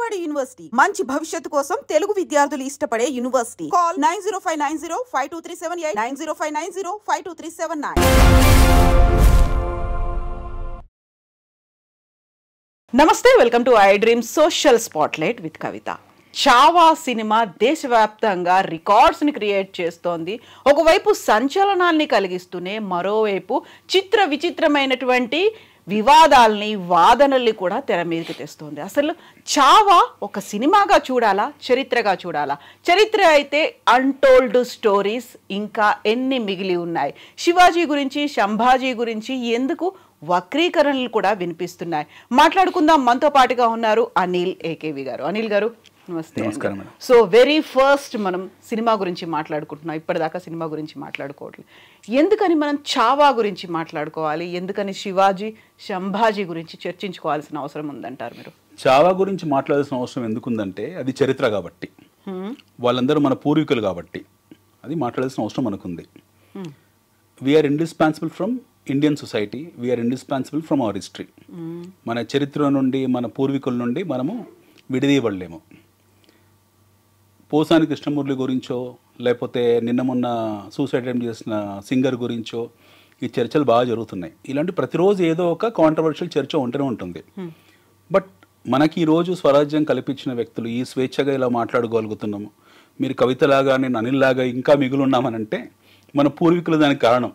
Vijayawada university మంచి భవిష్యత్తు కోసం తెలుగు విద్యార్థులు ఇష్టపడే యూనివర్సిటీ. కాల్ 9059052378 9059052379. నమస్తే, welcome to I dream social spotlight with Kavitha. Chhaava cinema దేశవ్యాప్తంగా రికార్డ్స్ని క్రియేట్ చేస్తోంది. ఒకవైపు సంచలనాల్ని కలిగిస్తూనే మరోవైపు చిత్ర విచిత్రమైనటువంటి వివాదాల్ని వాదనల్ని కూడా తెర మీదకి తెస్తోంది. అసలు చావా ఒక సినిమాగా చూడాలా, చరిత్రగా చూడాలా? చరిత్ర అయితే అన్టోల్డ్ స్టోరీస్ ఇంకా ఎన్ని మిగిలి ఉన్నాయి. శివాజీ గురించి, శంభాజీ గురించి ఎందుకు వక్రీకరణలు కూడా వినిపిస్తున్నాయి. మాట్లాడుకుందాం. మనతో పాటుగా ఉన్నారు అనిల్ ఏకేవి గారు. అనిల్ గారు నమస్తే. నమస్కారం. సో వెరీ ఫస్ట్ మనం సినిమా గురించి మాట్లాడుకుంటున్నాం. ఇప్పటిదాకా సినిమా గురించి మాట్లాడుకోవట్లేదు. ఎందుకని మనం చావా గురించి మాట్లాడుకోవాలి? ఎందుకని శివాజీ, శంభాజీ గురించి చర్చించుకోవాల్సిన అవసరం ఉందంటారు మీరు? చావా గురించి మాట్లాడాల్సిన అవసరం ఎందుకుందంటే అది చరిత్ర కాబట్టి, వాళ్ళందరూ మన పూర్వీకులు కాబట్టి అది మాట్లాడాల్సిన అవసరం మనకుంది. We are indispensable from Indian society, we are indispensable from our history. మన చరిత్ర నుండి, మన పూర్వీకుల నుండి మనము విడదీయబడలేము. పోసాని కృష్ణమురళి గురించో లేకపోతే నిన్న మొన్న సూసైడ్ అటెంప్ట్ చేసిన సింగర్ గురించో ఈ చర్చలు బాగా జరుగుతున్నాయి. ఇలాంటి ప్రతిరోజు ఏదో ఒక కాంట్రవర్షియల్ చర్చ ఉంటూనే ఉంటుంది. బట్ మనకి ఈరోజు స్వరాజ్యం కల్పించిన వ్యక్తులు ఈ స్వేచ్ఛగా ఇలా మాట్లాడగలుగుతున్నాము. మీరు కవితలాగా, నేను అనిల్లాగా ఇంకా మిగులున్నామనంటే మన పూర్వీకులు దానికి కారణం.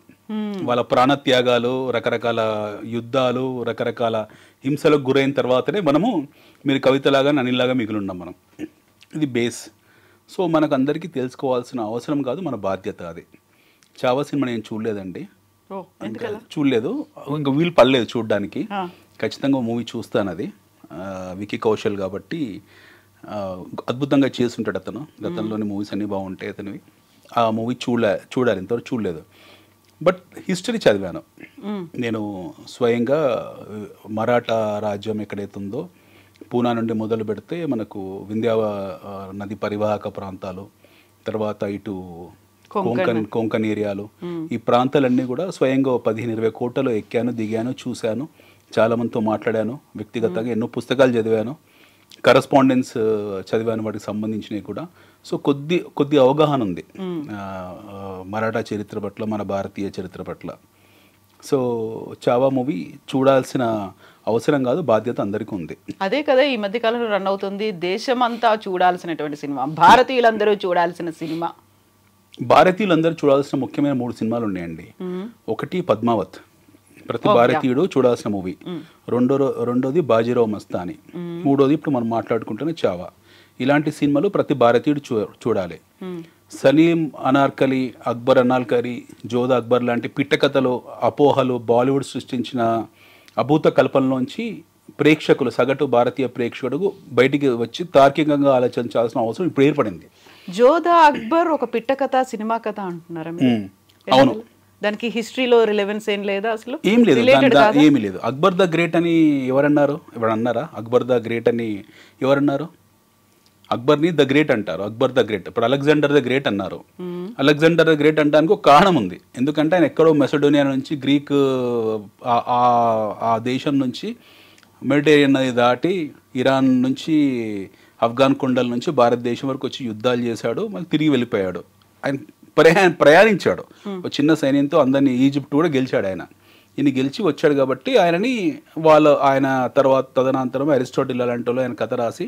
వాళ్ళ ప్రాణత్యాగాలు, రకరకాల యుద్ధాలు, రకరకాల హింసలకు గురైన తర్వాతనే మనము మీరు కవితలాగా, అనిల్లాగా మిగులున్నాం మనం. ఇది బేస్. సో మనకు అందరికీ తెలుసుకోవాల్సిన అవసరం కాదు, మన బాధ్యత అది. చావా సినిమా నేను చూడలేదండి, చూడలేదు, ఇంకా వీలు పడలేదు చూడడానికి. ఖచ్చితంగా మూవీ చూస్తాను. అది వికీ కౌశల్ కాబట్టి అద్భుతంగా చేస్తుంటాడు అతను. గతంలోని మూవీస్ అన్నీ బాగుంటాయి అతనివి. ఆ మూవీ చూడాలి, ఇంతవరకు చూడలేదు. బట్ హిస్టరీ చదివాను నేను స్వయంగా. మరాఠా రాజ్యం ఎక్కడైతే ఉందో పూనా నుండి మొదలు పెడితే మనకు వింధ్యా నది పరివాహక ప్రాంతాలు, తర్వాత ఇటు కొంకన్ ఏరియాలు, ఈ ప్రాంతాలన్నీ కూడా స్వయంగా 15-20 కోటలో ఎక్కాను, దిగాను, చూశాను, చాలామందితో మాట్లాడాను, వ్యక్తిగతంగా ఎన్నో పుస్తకాలు చదివాను, కరస్పాండెన్స్ చదివాను వాటికి సంబంధించినవి కూడా. సో కొద్ది అవగాహన ఉంది మరాఠా చరిత్ర పట్ల, మన భారతీయ చరిత్ర పట్ల. సో చావా మూవీ చూడాల్సిన అవసరం కాదు, బాధ్యత అందరికీ ఉంది. అదే కదా ఈ మధ్య కాలంలో రన్ అవుతుంది. దేశమంతా చూడాల్సినటువంటి సినిమా, భారతీయులందరూ చూడాల్సిన సినిమా. భారతీయులందరూ చూడాల్సిన ముఖ్యమైన 3 ఉన్నాయండి. ఒకటి పద్మావత్, ప్రతి భారతీయుడు చూడాల్సిన మూవీ. రెండోది బాజీరావ్ మస్తాని. మూడోది ఇప్పుడు మనం మాట్లాడుకుంటున్న చావా. ఇలాంటి సినిమాలు ప్రతి భారతీయుడు చూడాలి. సలీం అనార్కలి, అక్బర్ అనార్కలి, జోధా అక్బర్ లాంటి పిట్టకథలు, అపోహలు, బాలీవుడ్ సృష్టించిన అభూత కల్పనలోంచి ప్రేక్షకులు, సగటు భారతీయ ప్రేక్షకుడు బయటికి వచ్చి తార్కికంగా ఆలోచించాల్సిన అవసరం ఇప్పుడు ఏర్పడింది. జోధా అక్బర్ ఒక పిట్టకథ, సినిమా కథ అంటున్నారా? అవును. దానికి హిస్టరీలో రిలెవెన్స్ ఏం లేదా? అసలు ఏం లేదు, ఏమీ లేదు. అక్బర్ ద గ్రేట్ అని ఎవరన్నారు? ఎవరన్నారా అక్బర్ ద గ్రేట్ అని? ఎవరన్నారు? అక్బర్ని ద గ్రేట్ అంటారు, అక్బర్ ద గ్రేట్. ఇప్పుడు అలెగ్జాండర్ ద గ్రేట్ అన్నారు. అలెగ్జాండర్ ద గ్రేట్ అంటానికి ఒక కారణం ఉంది. ఎందుకంటే ఆయన ఎక్కడో మెసడోనియా నుంచి, గ్రీక్ ఆ దేశం నుంచి మెడిటేరియన్ నది దాటి ఇరాన్ నుంచి, ఆఫ్ఘన్ కొండల నుంచి భారతదేశం వరకు వచ్చి యుద్ధాలు చేశాడు, మళ్ళీ తిరిగి వెళ్ళిపోయాడు. ఆయన ప్రయాణించాడు ఒక చిన్న సైన్యంతో, అందరినీ ఈజిప్ట్ కూడా గెలిచాడు ఆయన. ఈయన గెలిచి వచ్చాడు కాబట్టి ఆయన తర్వాత తదనంతరం అరిస్టాటిల్ అలాంటి వాళ్ళు ఆయన కథ రాసి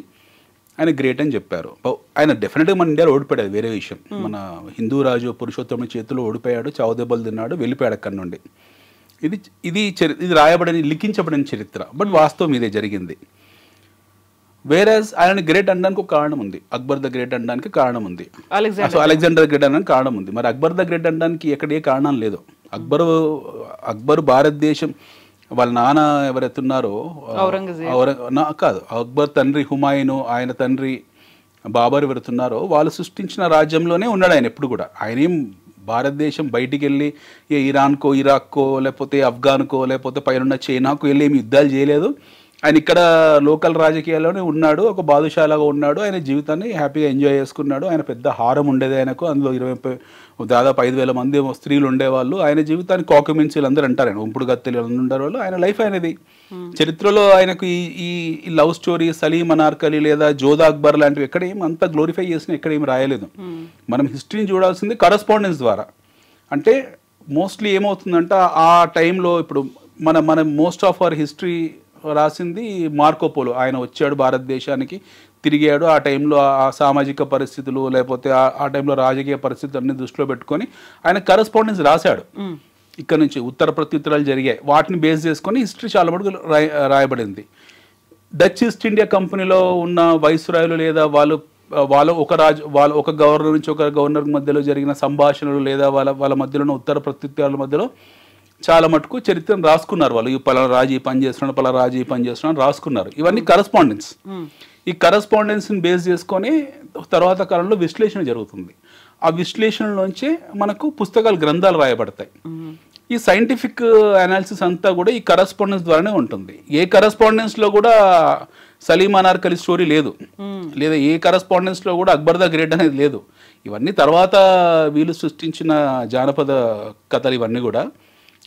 ఆయన గ్రేట్ అని చెప్పారు. ఆయన డెఫినెట్గా మన ఇండియాలో ఓడిపోయాడు, వేరే విషయం. మన హిందూ రాజు పురుషోత్తముని చేతిలో ఓడిపోయాడు, చావు దెబ్బలు తిన్నాడు, వెళ్ళిపోయాడు అక్కడి నుండి. ఇది రాయబడని, లిఖించబడిన చరిత్ర. బట్ వాస్తవం ఇదే జరిగింది. వేరేజ్ ఆయన గ్రేట్ అనడానికి ఒక కారణం ఉంది, అక్బర్ ద గ్రేట్ అనడానికి కారణం ఉంది, అలెగ్జాండర్ గ్రేట్ అనడానికి కారణం ఉంది. మరి అక్బర్ ద గ్రేట్ అనడానికి ఎక్కడ ఏ కారణం లేదు. అక్బర్ భారతదేశం, వాళ్ళ నాన్న ఎవరైతున్నారో కాదు, అక్బర్ తండ్రి హుమాయూను, ఆయన తండ్రి బాబర్ ఎవరుతున్నారో వాళ్ళు సృష్టించిన రాజ్యంలోనే ఉన్నాడు ఆయన ఎప్పుడు కూడా. ఆయన ఏం భారతదేశం బయటికి వెళ్ళి ఇరాన్కో, ఇరాక్కో, లేకపోతే ఆఫ్ఘాన్కో, లేకపోతే పైన చైనాకో వెళ్ళి ఏమి యుద్ధాలు చేయలేదు. ఆయన ఇక్కడ లోకల్ రాజకీయాల్లోనే ఉన్నాడు, ఒక బాదుషాలాగా ఉన్నాడు, ఆయన జీవితాన్ని హ్యాపీగా ఎంజాయ్ చేసుకున్నాడు. ఆయన పెద్ద హారం ఉండేది ఆయనకు, అందులో దాదాపు 5,000 మంది స్త్రీలు ఉండేవాళ్ళు. ఆయన జీవితాన్ని కాకుమిన్సీలు అందరూ అంటారు, ఆయన ఉంపుడు గత్తెలు ఉండేవాళ్ళు వాళ్ళు. ఆయన లైఫ్ ఆయనది. చరిత్రలో ఆయనకు ఈ లవ్ స్టోరీ సలీం అనార్కలి లేదా జోధా అక్బర్ లాంటివి ఎక్కడ ఏం అంత గ్లోరిఫై చేసిన ఎక్కడ ఏం రాయలేదు. మనం హిస్టరీని చూడాల్సింది కరస్పాండెన్స్ ద్వారా. అంటే మోస్ట్లీ ఏమవుతుందంటే ఆ టైంలో ఇప్పుడు మన మోస్ట్ ఆఫ్ అవర్ హిస్టరీ రాసింది మార్కోపోలో. ఆయన వచ్చాడు భారతదేశానికి, తిరిగాడు. ఆ టైంలో ఆ సామాజిక పరిస్థితులు లేకపోతే ఆ టైంలో రాజకీయ పరిస్థితులన్నీ దృష్టిలో పెట్టుకొని ఆయన కరస్పాండెన్స్ రాశాడు. ఇక్కడ నుంచి ఉత్తర ప్రత్యుత్తరాలు జరిగాయి, వాటిని బేస్ చేసుకొని హిస్టరీ చాలా మటుకు రాయబడింది. డచ్ ఈస్ట్ ఇండియా కంపెనీలో ఉన్న వైస్రాయలు లేదా వాళ్ళ ఒక గవర్నర్ నుంచి ఒక గవర్నర్ మధ్యలో జరిగిన సంభాషణలు లేదా వాళ్ళ మధ్యలో ఉన్న ఉత్తర ప్రత్యుత్తరాల మధ్యలో చాలా మటుకు చరిత్రను రాసుకున్నారు. వాళ్ళు ఈ పలానా రాజు ఈ పని చేస్తున్నాడు, పలానా రాజు ఈ పని చేస్తున్నాడు రాసుకున్నారు. ఇవన్నీ కరస్పాండెన్స్. ఈ కరస్పాండెన్స్ని బేస్ చేసుకొని తర్వాత కాలంలో విశ్లేషణ జరుగుతుంది. ఆ విశ్లేషణలోంచే మనకు పుస్తకాలు, గ్రంథాలు రాయబడతాయి. ఈ సైంటిఫిక్ అనాలిసిస్ అంతా కూడా ఈ కరస్పాండెన్స్ ద్వారానే ఉంటుంది. ఏ కరస్పాండెన్స్లో కూడా సలీం అనార్కలి స్టోరీ లేదు, లేదా ఏ కరస్పాండెన్స్లో కూడా అక్బర్ ద గ్రేట్ అనేది లేదు. ఇవన్నీ తర్వాత వీళ్ళు సృష్టించిన జానపద కథలు ఇవన్నీ కూడా.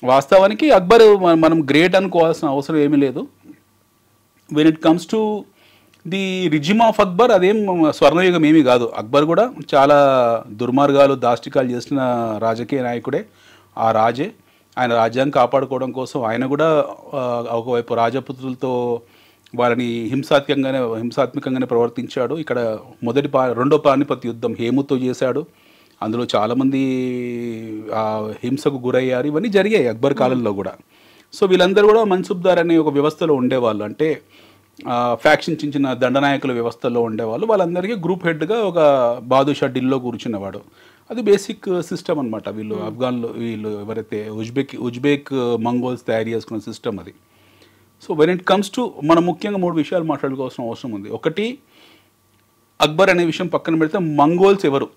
వాస్తవానికి అక్బర్ మనం గ్రేట్ అనుకోవాల్సిన అవసరం ఏమీ లేదు. When it comes to the regime of Akbar, అదేం స్వర్ణయుగం ఏమీ కాదు. అక్బర్ కూడా చాలా దుర్మార్గాలు, దాష్టికాలు చేసిన రాజకీయ నాయకుడే, ఆ రాజే. ఆయన రాజ్యాన్ని కాపాడుకోవడం కోసం ఆయన కూడా ఒకవైపు రాజపుత్రులతో వాళ్ళని హింసాత్మకంగానే ప్రవర్తించాడు. ఇక్కడ రెండో పానిపత్ యుద్ధం హేముతో చేశాడు. అందులో చాలామంది హింసకు గురయ్యారు. ఇవన్నీ జరిగాయి అక్బర్ కాలంలో కూడా. సో వీళ్ళందరూ కూడా మన్సుబ్దార్ అనే ఒక వ్యవస్థలో ఉండేవాళ్ళు. అంటే ఫ్యాక్షన్ చిన్న దండనాయకుల వ్యవస్థలో ఉండేవాళ్ళు. వాళ్ళందరికీ గ్రూప్ హెడ్గా ఒక బాదుషా ఢిల్లీలో కూర్చునేవాడు. అది బేసిక్ సిస్టమ్ అనమాట. వీళ్ళు ఎవరైతే ఉజ్బెక్ మంగోల్స్ తయారు చేసుకున్న సిస్టమ్ అది. So when it comes to మనం ముఖ్యంగా 3 విషయాలు మాట్లాడుకోవాల్సిన అవసరం ఉంది. ఒకటి, అక్బర్ అనే విషయం పక్కన పెడితే మంగోల్స్ ఎవరు,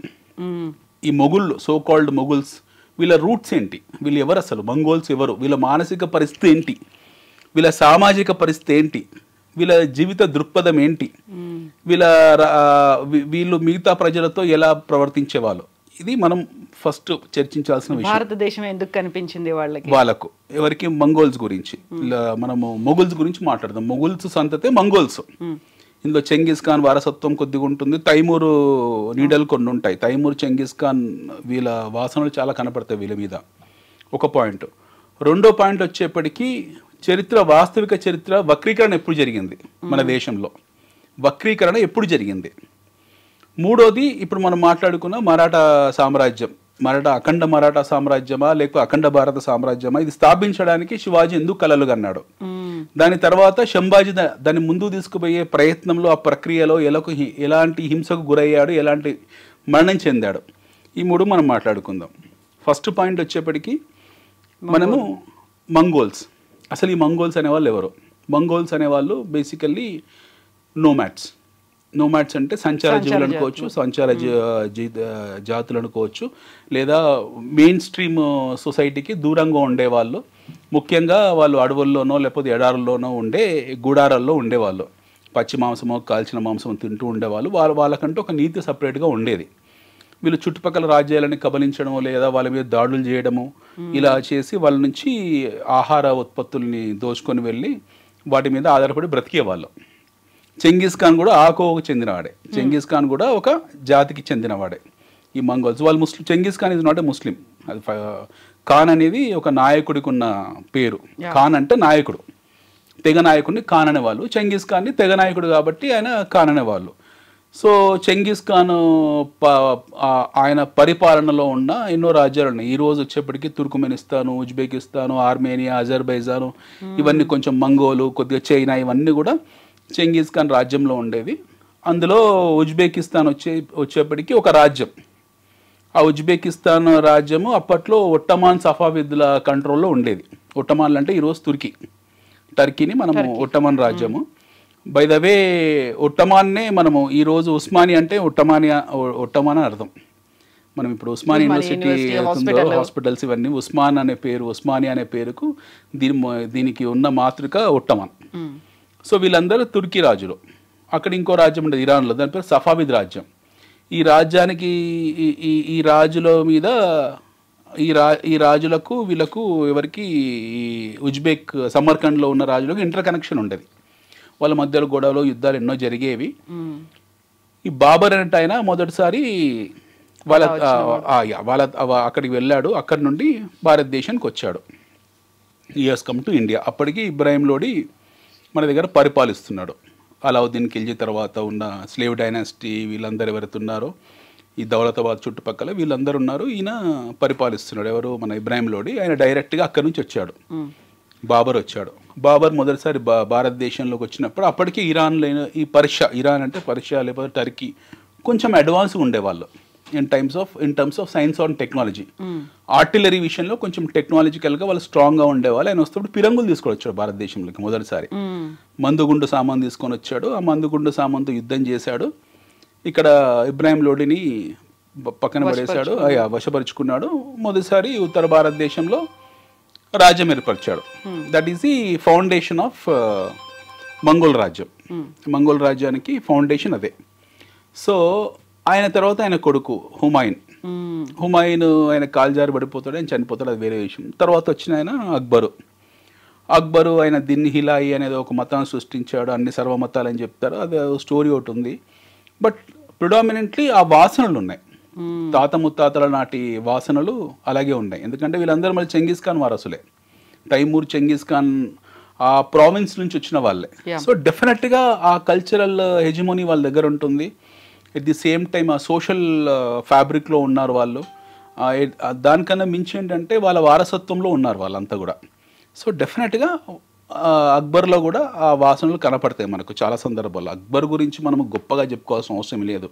ఈ మొగుళ్ళు, సో కాల్డ్ మొగుల్స్, వీళ్ళ రూట్స్ ఏంటి, వీళ్ళు ఎవరు, అసలు మంగోల్స్ ఎవరు, వీళ్ళ మానసిక పరిస్థితి ఏంటి, వీళ్ళ సామాజిక పరిస్థితి ఏంటి, వీళ్ళ జీవిత దృక్పథం ఏంటి, వీళ్ళు మిగతా ప్రజలతో ఎలా ప్రవర్తించేవాళ్ళు, ఇది మనం ఫస్ట్ చర్చించాల్సిన విషయం. భారతదేశం ఎందుకు కనిపించింది వాళ్ళకు ఎవరికి, మంగోల్స్ గురించి. మనము మొగుల్స్ గురించి మాట్లాడదాం. మొగుల్స్ సంతతే మంగోల్స్. ఇందులో చెంగిస్ ఖాన్ వారసత్వం కొద్దిగా ఉంటుంది, తైమూరు నీడలు కొన్ని ఉంటాయి. తైమూర్, చెంగిస్ ఖాన్ వీళ్ళ వాసనలు చాలా కనపడతాయి వీళ్ళ మీద. ఒక పాయింట్. రెండో పాయింట్ వచ్చేప్పటికీ వాస్తవిక చరిత్ర వక్రీకరణ ఎప్పుడు జరిగింది మన దేశంలో, వక్రీకరణ ఎప్పుడు జరిగింది. మూడోది, ఇప్పుడు మనం మాట్లాడుకున్న మరాఠా సామ్రాజ్యం, అఖండ మరాఠా సామ్రాజ్యమా లేకపోతే అఖండ భారత సామ్రాజ్యమా, ఇది స్థాపించడానికి శివాజీ ఎందుకు కలలు కన్నాడు. దాని తర్వాత శంభాజీ దాన్ని ముందుకు తీసుకుపోయే ప్రయత్నంలో, ఆ ప్రక్రియలో ఎలాంటి హింసకు గురయ్యాడు, ఎలాంటి మరణం చెందాడు. ఈ 3 మనం మాట్లాడుకుందాం. ఫస్ట్ పాయింట్ వచ్చేప్పటికీ మనము మంగోల్స్. అసలు ఈ మంగోల్స్ అనేవాళ్ళు ఎవరు? మంగోల్స్ అనేవాళ్ళు బేసికల్లీ నోమాడ్స్ అంటే సంచార జీవులు అనుకోవచ్చు, సంచార జాతులు అనుకోవచ్చు, లేదా మెయిన్ స్ట్రీమ్ సొసైటీకి దూరంగా ఉండేవాళ్ళు. ముఖ్యంగా వాళ్ళు అడవుల్లోనో లేకపోతే ఎడారుల్లోనో ఉండే గుడారాల్లో ఉండేవాళ్ళు. పచ్చి మాంసమో కాల్చిన మాంసం తింటూ ఉండేవాళ్ళు. వాళ్ళకంటూ ఒక నీతి సపరేట్గా ఉండేది. వీళ్ళు చుట్టుపక్కల రాజ్యాలని కబలించడము లేదా వాళ్ళ మీద దాడులు చేయడము ఇలా చేసి వాళ్ళ నుంచి ఆహార ఉత్పత్తుల్ని దోచుకొని వెళ్ళి వాటి మీద ఆధారపడి బ్రతికేవాళ్ళు. చెంగిస్ ఖాన్ కూడా ఆ కోవకు చెందినవాడే. చెంగిస్ ఖాన్ కూడా ఒక జాతికి చెందినవాడే. ఈ మంగోల్స్ వాళ్ళు Genghis Khan is not a Muslim. అది ఖాన్ అనేది ఒక నాయకుడికి ఉన్న పేరు. ఖాన్ అంటే నాయకుడు, తెగ నాయకుడిని ఖాన్ అనేవాళ్ళు. చెంగిస్ ఖాన్ని తెగ నాయకుడు కాబట్టి ఆయన ఖాన్ అనేవాళ్ళు. సో చెంగిస్ ఖాన్ ఆయన పరిపాలనలో ఉన్న ఎన్నో రాజ్యాలు ఉన్నాయి. ఈరోజు వచ్చేప్పటికీ తుర్కుమెనిస్తాను, ఉజ్బెకిస్తాను, ఆర్మేనియా, అజర్బైజాను, ఇవన్నీ కొంచెం మంగోలు, కొద్దిగా చైనా, ఇవన్నీ కూడా చెంగిస్ ఖాన్ రాజ్యంలో ఉండేవి. అందులో ఉజ్బెకిస్తాన్ వచ్చేప్పటికీ ఒక రాజ్యం. ఆ ఉజ్బెకిస్తాన్ రాజ్యము అప్పట్లో ఒట్టమాన్ సఫావిద్ల కంట్రోల్లో ఉండేది. ఒట్టమాన్లు అంటే ఈరోజు టర్కీని మనము ఒట్టమాన్ రాజ్యము. బై ద వే ఒట్టమాన్నే మనము ఈరోజు ఉస్మానియా అంటే ఒట్టమాన్ అర్థం. మనం ఇప్పుడు ఉస్మాన్ యూనివర్సిటీ హాస్పిటల్స్ ఇవన్నీ ఉస్మానియా అనే పేరుకు దీనికి ఉన్న మాతృక ఒట్టమాన్. సో వీళ్ళందరూ తుర్కీ రాజులు. అక్కడ ఇంకో రాజ్యం ఉండేది ఇరాన్లో, దాని పేరు సఫావిద్ రాజ్యం. ఈ రాజ్యానికి ఈ రాజుల మీద ఈ రాజులకు వీళ్ళకు ఎవరికి ఈ ఉజ్బెక్ సమర్కండ్లో ఉన్న రాజులకు ఇంటర్ కనెక్షన్ ఉండేది. వాళ్ళ మధ్యలో గొడవలు యుద్ధాలు ఎన్నో జరిగేవి. ఈ బాబర్ అంటే ఆయన మొదటిసారి వాళ్ళ అక్కడికి వెళ్ళాడు. అక్కడి నుండి భారతదేశానికి వచ్చాడు. Years come to India. అప్పటికి ఇబ్రాహిం లోడి మన దగ్గర పరిపాలిస్తున్నాడు. అలావుద్దీన్ ఖిల్జీ తర్వాత ఉన్న స్లేవ్ డైనాసిటీ వీళ్ళందరూ ఎవరైతే ఉన్నారో ఈ దౌలతాబాద్ చుట్టుపక్కల వీళ్ళందరూ ఉన్నారు. ఈయన పరిపాలిస్తున్నాడు. ఎవరు? మన ఇబ్రాహిం లోడి. ఆయన డైరెక్ట్గా అక్కడి నుంచి వచ్చాడు. బాబర్ వచ్చాడు. బాబర్ మొదటిసారి భారతదేశంలోకి వచ్చినప్పుడు అప్పటికి ఇరాన్లో ఈ ఇరాన్ అంటే పర్షియా లేకపోతే టర్కీ కొంచెం అడ్వాన్స్గా ఉండేవాళ్ళు in terms of science and technology. Artillery విషయంలో కొంచెం టెక్నాలజికల్గా వాళ్ళు స్ట్రాంగ్గా ఉండేవాళ్ళు. ఆయన వస్తున్నప్పుడు పిరంగులు తీసుకొని వచ్చాడు భారతదేశంలోకి మొదటిసారి. మందుగుండు సామాన్ తీసుకొని వచ్చాడు. ఆ మందుగుండు సామాన్తో యుద్ధం చేశాడు. ఇక్కడ ఇబ్రాహిం లోడిని పక్కన పడేశాడు, వశపరుచుకున్నాడు. మొదటిసారి ఉత్తర భారతదేశంలో రాజ్యం ఏర్పరిచాడు. That is the foundation of Mongol రాజ్యం. మంగోల్ రాజ్యానికి ఫౌండేషన్ అదే. సో ఆయన తర్వాత ఆయన కొడుకు హుమాయూన్ ఆయన కాల్జారి పడిపోతాడు, ఆయన చనిపోతాడు, అది వేరే విషయం. తర్వాత వచ్చిన ఆయన అక్బరు ఆయన దిన్ని హిలాయి అనేది ఒక మతాన్ని సృష్టించాడు. అన్ని సర్వమతాలు అని చెప్తారు, అది స్టోరీ ఒకటి ఉంది. బట్ ప్రిడామినెంట్లీ ఆ వాసనలు ఉన్నాయి, తాత ముత్తాతల నాటి వాసనలు అలాగే ఉన్నాయి. ఎందుకంటే వీళ్ళందరూ మళ్ళీ చెంగిస్ ఖాన్ వారసులే. తైమూర్, చెంగిస్ ఖాన్ ఆ ప్రావిన్స్ నుంచి వచ్చిన వాళ్ళే. సో డెఫినెట్గా ఆ కల్చరల్ హెజిమోనీ వాళ్ళ దగ్గర ఉంటుంది. ఎట్ ది సేమ్ టైం ఆ సోషల్ ఫ్యాబ్రిక్లో ఉన్నారు వాళ్ళు. దానికన్నా మించి ఏంటంటే వాళ్ళ వారసత్వంలో ఉన్నారు వాళ్ళంతా కూడా. సో డెఫినెట్గా అక్బర్లో కూడా ఆ వాసనలు కనపడతాయి మనకు చాలా సందర్భాల్లో. అక్బర్ గురించి మనము గొప్పగా చెప్పుకోవాల్సిన అవసరం లేదు.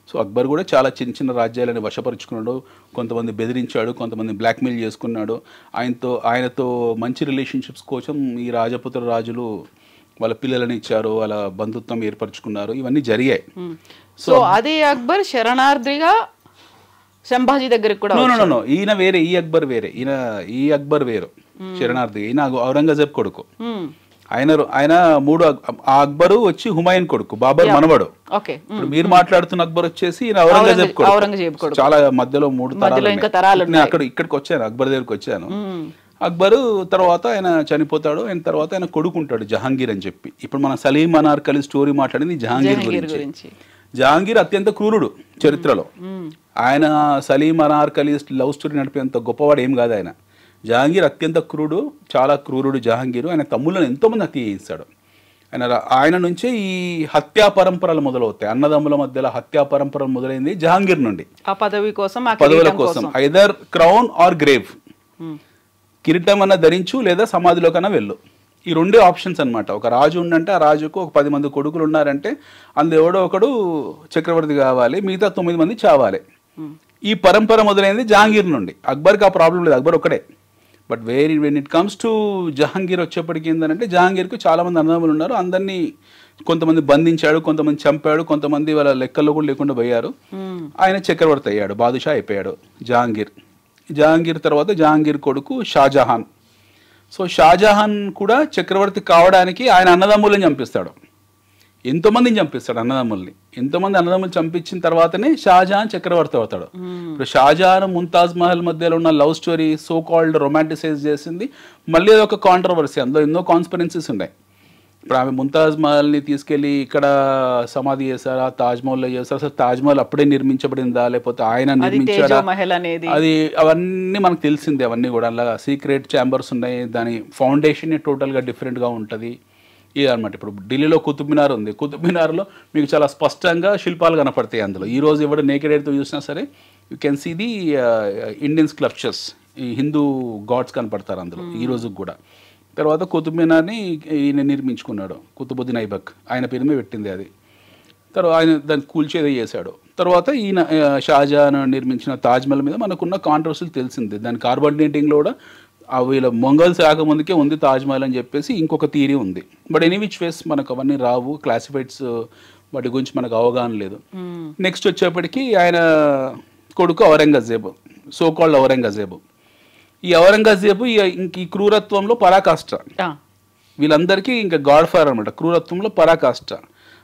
సో అక్బర్ కూడా చాలా చిన్న చిన్న రాజ్యాలను వశపరుచుకున్నాడు, కొంతమంది బెదిరించాడు, కొంతమంది బ్లాక్మెయిల్ చేసుకున్నాడు. ఆయనతో మంచి రిలేషన్షిప్స్ కోసం ఈ రాజపుత్ర రాజులు వాళ్ళ పిల్లలని ఇచ్చారు, వాళ్ళ బంధుత్వం ఏర్పరచుకున్నారు, ఇవన్నీ జరిగాయి. సో అదే అక్బర్ శరణార్థిగా సంభాజీ దగ్గరికి కూడా ఈయన వేరే, ఈ అక్బర్ వేరే. ఈ అక్బర్ వేరు, శరణార్థి. ఈయన ఔరంగజేబ్ కొడుకు. ఆయన ఆ అక్బరు వచ్చి హుమాయూన్ కొడుకు, బాబర్ మనవడు. ఇప్పుడు మీరు మాట్లాడుతున్న అక్బర్ వచ్చేసి ఈయన ఔరంగజేబ్ కొడుకు. చాలా మధ్యలో 3 తరాలు. ఇక్కడికి వచ్చాను, అక్బర్ దగ్గరికి వచ్చాను. అక్బరు తర్వాత ఆయన చనిపోతాడు. ఆయన తర్వాత ఆయన కొడుకు ఉంటాడు జహాంగీర్ అని చెప్పి. ఇప్పుడు మన సలీం అనార్కలి స్టోరీ మాట్లాడింది జహాంగీర్ గురించి. జహాంగీర్ అత్యంత క్రూరుడు చరిత్రలో. ఆయన సలీం అనార్కలి లవ్ స్టోరీ నడిపేంత గొప్పవాడు ఏం కాదు ఆయన. జహాంగీర్ అత్యంత క్రూరుడు, చాలా క్రూరుడు జహాంగీర్. ఆయన తమ్ముళ్ళని ఎంతోమంది హత్య చేయిస్తాడు. ఆయన నుంచే ఈ హత్యా పరంపరలు మొదలవుతాయి. అన్నదమ్ముల మధ్యలో హత్యా పరంపరలు మొదలైంది జహాంగీర్ నుండి. ఆ పదవుల కోసం ఐదర్ క్రౌన్ ఆర్ గ్రేవ్, కిరీటం అన్న ధరించు లేదా సమాధిలో కన్నా వెళ్ళు. ఈ 2 ఆప్షన్స్ అనమాట. ఒక రాజు ఉండంటే ఆ రాజుకు ఒక 10 మంది కొడుకులు ఉన్నారంటే అందులో ఎవడో ఒకడు చక్రవర్తి కావాలి, మిగతా 9 మంది చావాలి. ఈ పరంపర మొదలైంది జహాంగీర్ నుండి. అక్బర్కి ఆ ప్రాబ్లం లేదు, అక్బర్ ఒక్కడే. But when it comes to Jahangir వచ్చేప్పటికి ఏంటంటే జహాంగీర్కు చాలామంది అన్నదమ్ములు ఉన్నారు. అందరినీ కొంతమంది బంధించాడు, కొంతమంది చంపాడు, కొంతమంది వాళ్ళ లెక్కల్లో కూడా లేకుండా పోయారు. ఆయన చక్రవర్తి అయ్యాడు, బాదుషా అయిపోయాడు జహాంగీర్ తర్వాత జహాంగీర్ కొడుకు షాజహాన్. సో షాజహాన్ కూడా చక్రవర్తి కావడానికి ఆయన అన్నదమ్ములను చంపిస్తాడు, ఎంతోమందిని చంపిస్తాడు అన్నదమ్ముల్ని. ఎంతోమంది అన్నదమ్ములు చంపించిన తర్వాతనే షాజహాన్ చక్రవర్తి అవుతాడు. ఇప్పుడు షాజహాన్ ముంతాజ్ మహల్ మధ్యలో ఉన్న love story so called romanticise చేసింది మళ్ళీ ఒక కాంట్రవర్సీ. అందులో ఎన్నో కాన్స్పిరెన్సీస్ ఉన్నాయి. ఇప్పుడు ఆమె ముంతాజ్ మహల్ని తీసుకెళ్ళి ఇక్కడ సమాధి చేశారా, తాజ్మహల్లో చేశారా, అసలు తాజ్మహల్ అప్పుడే నిర్మించబడిందా లేకపోతే ఆయన నిర్మించాడా, అది అవన్నీ మనకు తెలిసిందే. అవన్నీ కూడా అలా సీక్రెట్ ఛాంబర్స్ ఉన్నాయి. దాని ఫౌండేషన్ టోటల్గా డిఫరెంట్గా ఉంటుంది ఇదనమాట. ఇప్పుడు ఢిల్లీలో కుతుబ్ మినార్ ఉంది. కుతుబ్ మినార్లో మీకు చాలా స్పష్టంగా శిల్పాలు కనపడతాయి. అందులో ఈరోజు ఎవరు నేకెడ్ ఐతో చూసినా సరే you can see the Indian sculptures, ఈ హిందూ గాడ్స్ కనపడతారు అందులో ఈ రోజుకి కూడా. తర్వాత కుతుబ్ మినార్ని ఈయన నిర్మించుకున్నాడు, కుతుబుద్దీన్ ఐబక్, ఆయన పేరు మీద పెట్టింది అది. తర్వాత ఆయన దాన్ని కూల్చేదే చేశాడు. తర్వాత ఈయన షాజహాన్ నిర్మించిన తాజ్మహల్ మీద మనకున్న కాంట్రవర్సీలు తెలిసిందే. దాని కార్బన్ డేటింగ్లో కూడా వీళ్ళ మొఘల్స్ రాకముందుకే ఉంది తాజ్మహల్ అని చెప్పేసి ఇంకొక థియరీ ఉంది. బట్ ఎనీ విచ్ వేస్ మనకు అవన్నీ రావు, క్లాసిఫైడ్స్ వాటి గురించి మనకు అవగాహన లేదు. నెక్స్ట్ వచ్చేప్పటికి ఆయన కొడుకు ఔరంగజేబు, సో కాల్డ్ ఔరంగజేబు. ఈ ఔరంగజేబు ఈ క్రూరత్వంలో పరాకాష్ట. వీళ్ళందరికీ ఇంకా గాడ్ ఫాదర్ అనమాట, క్రూరత్వంలో పరాకాష్ట.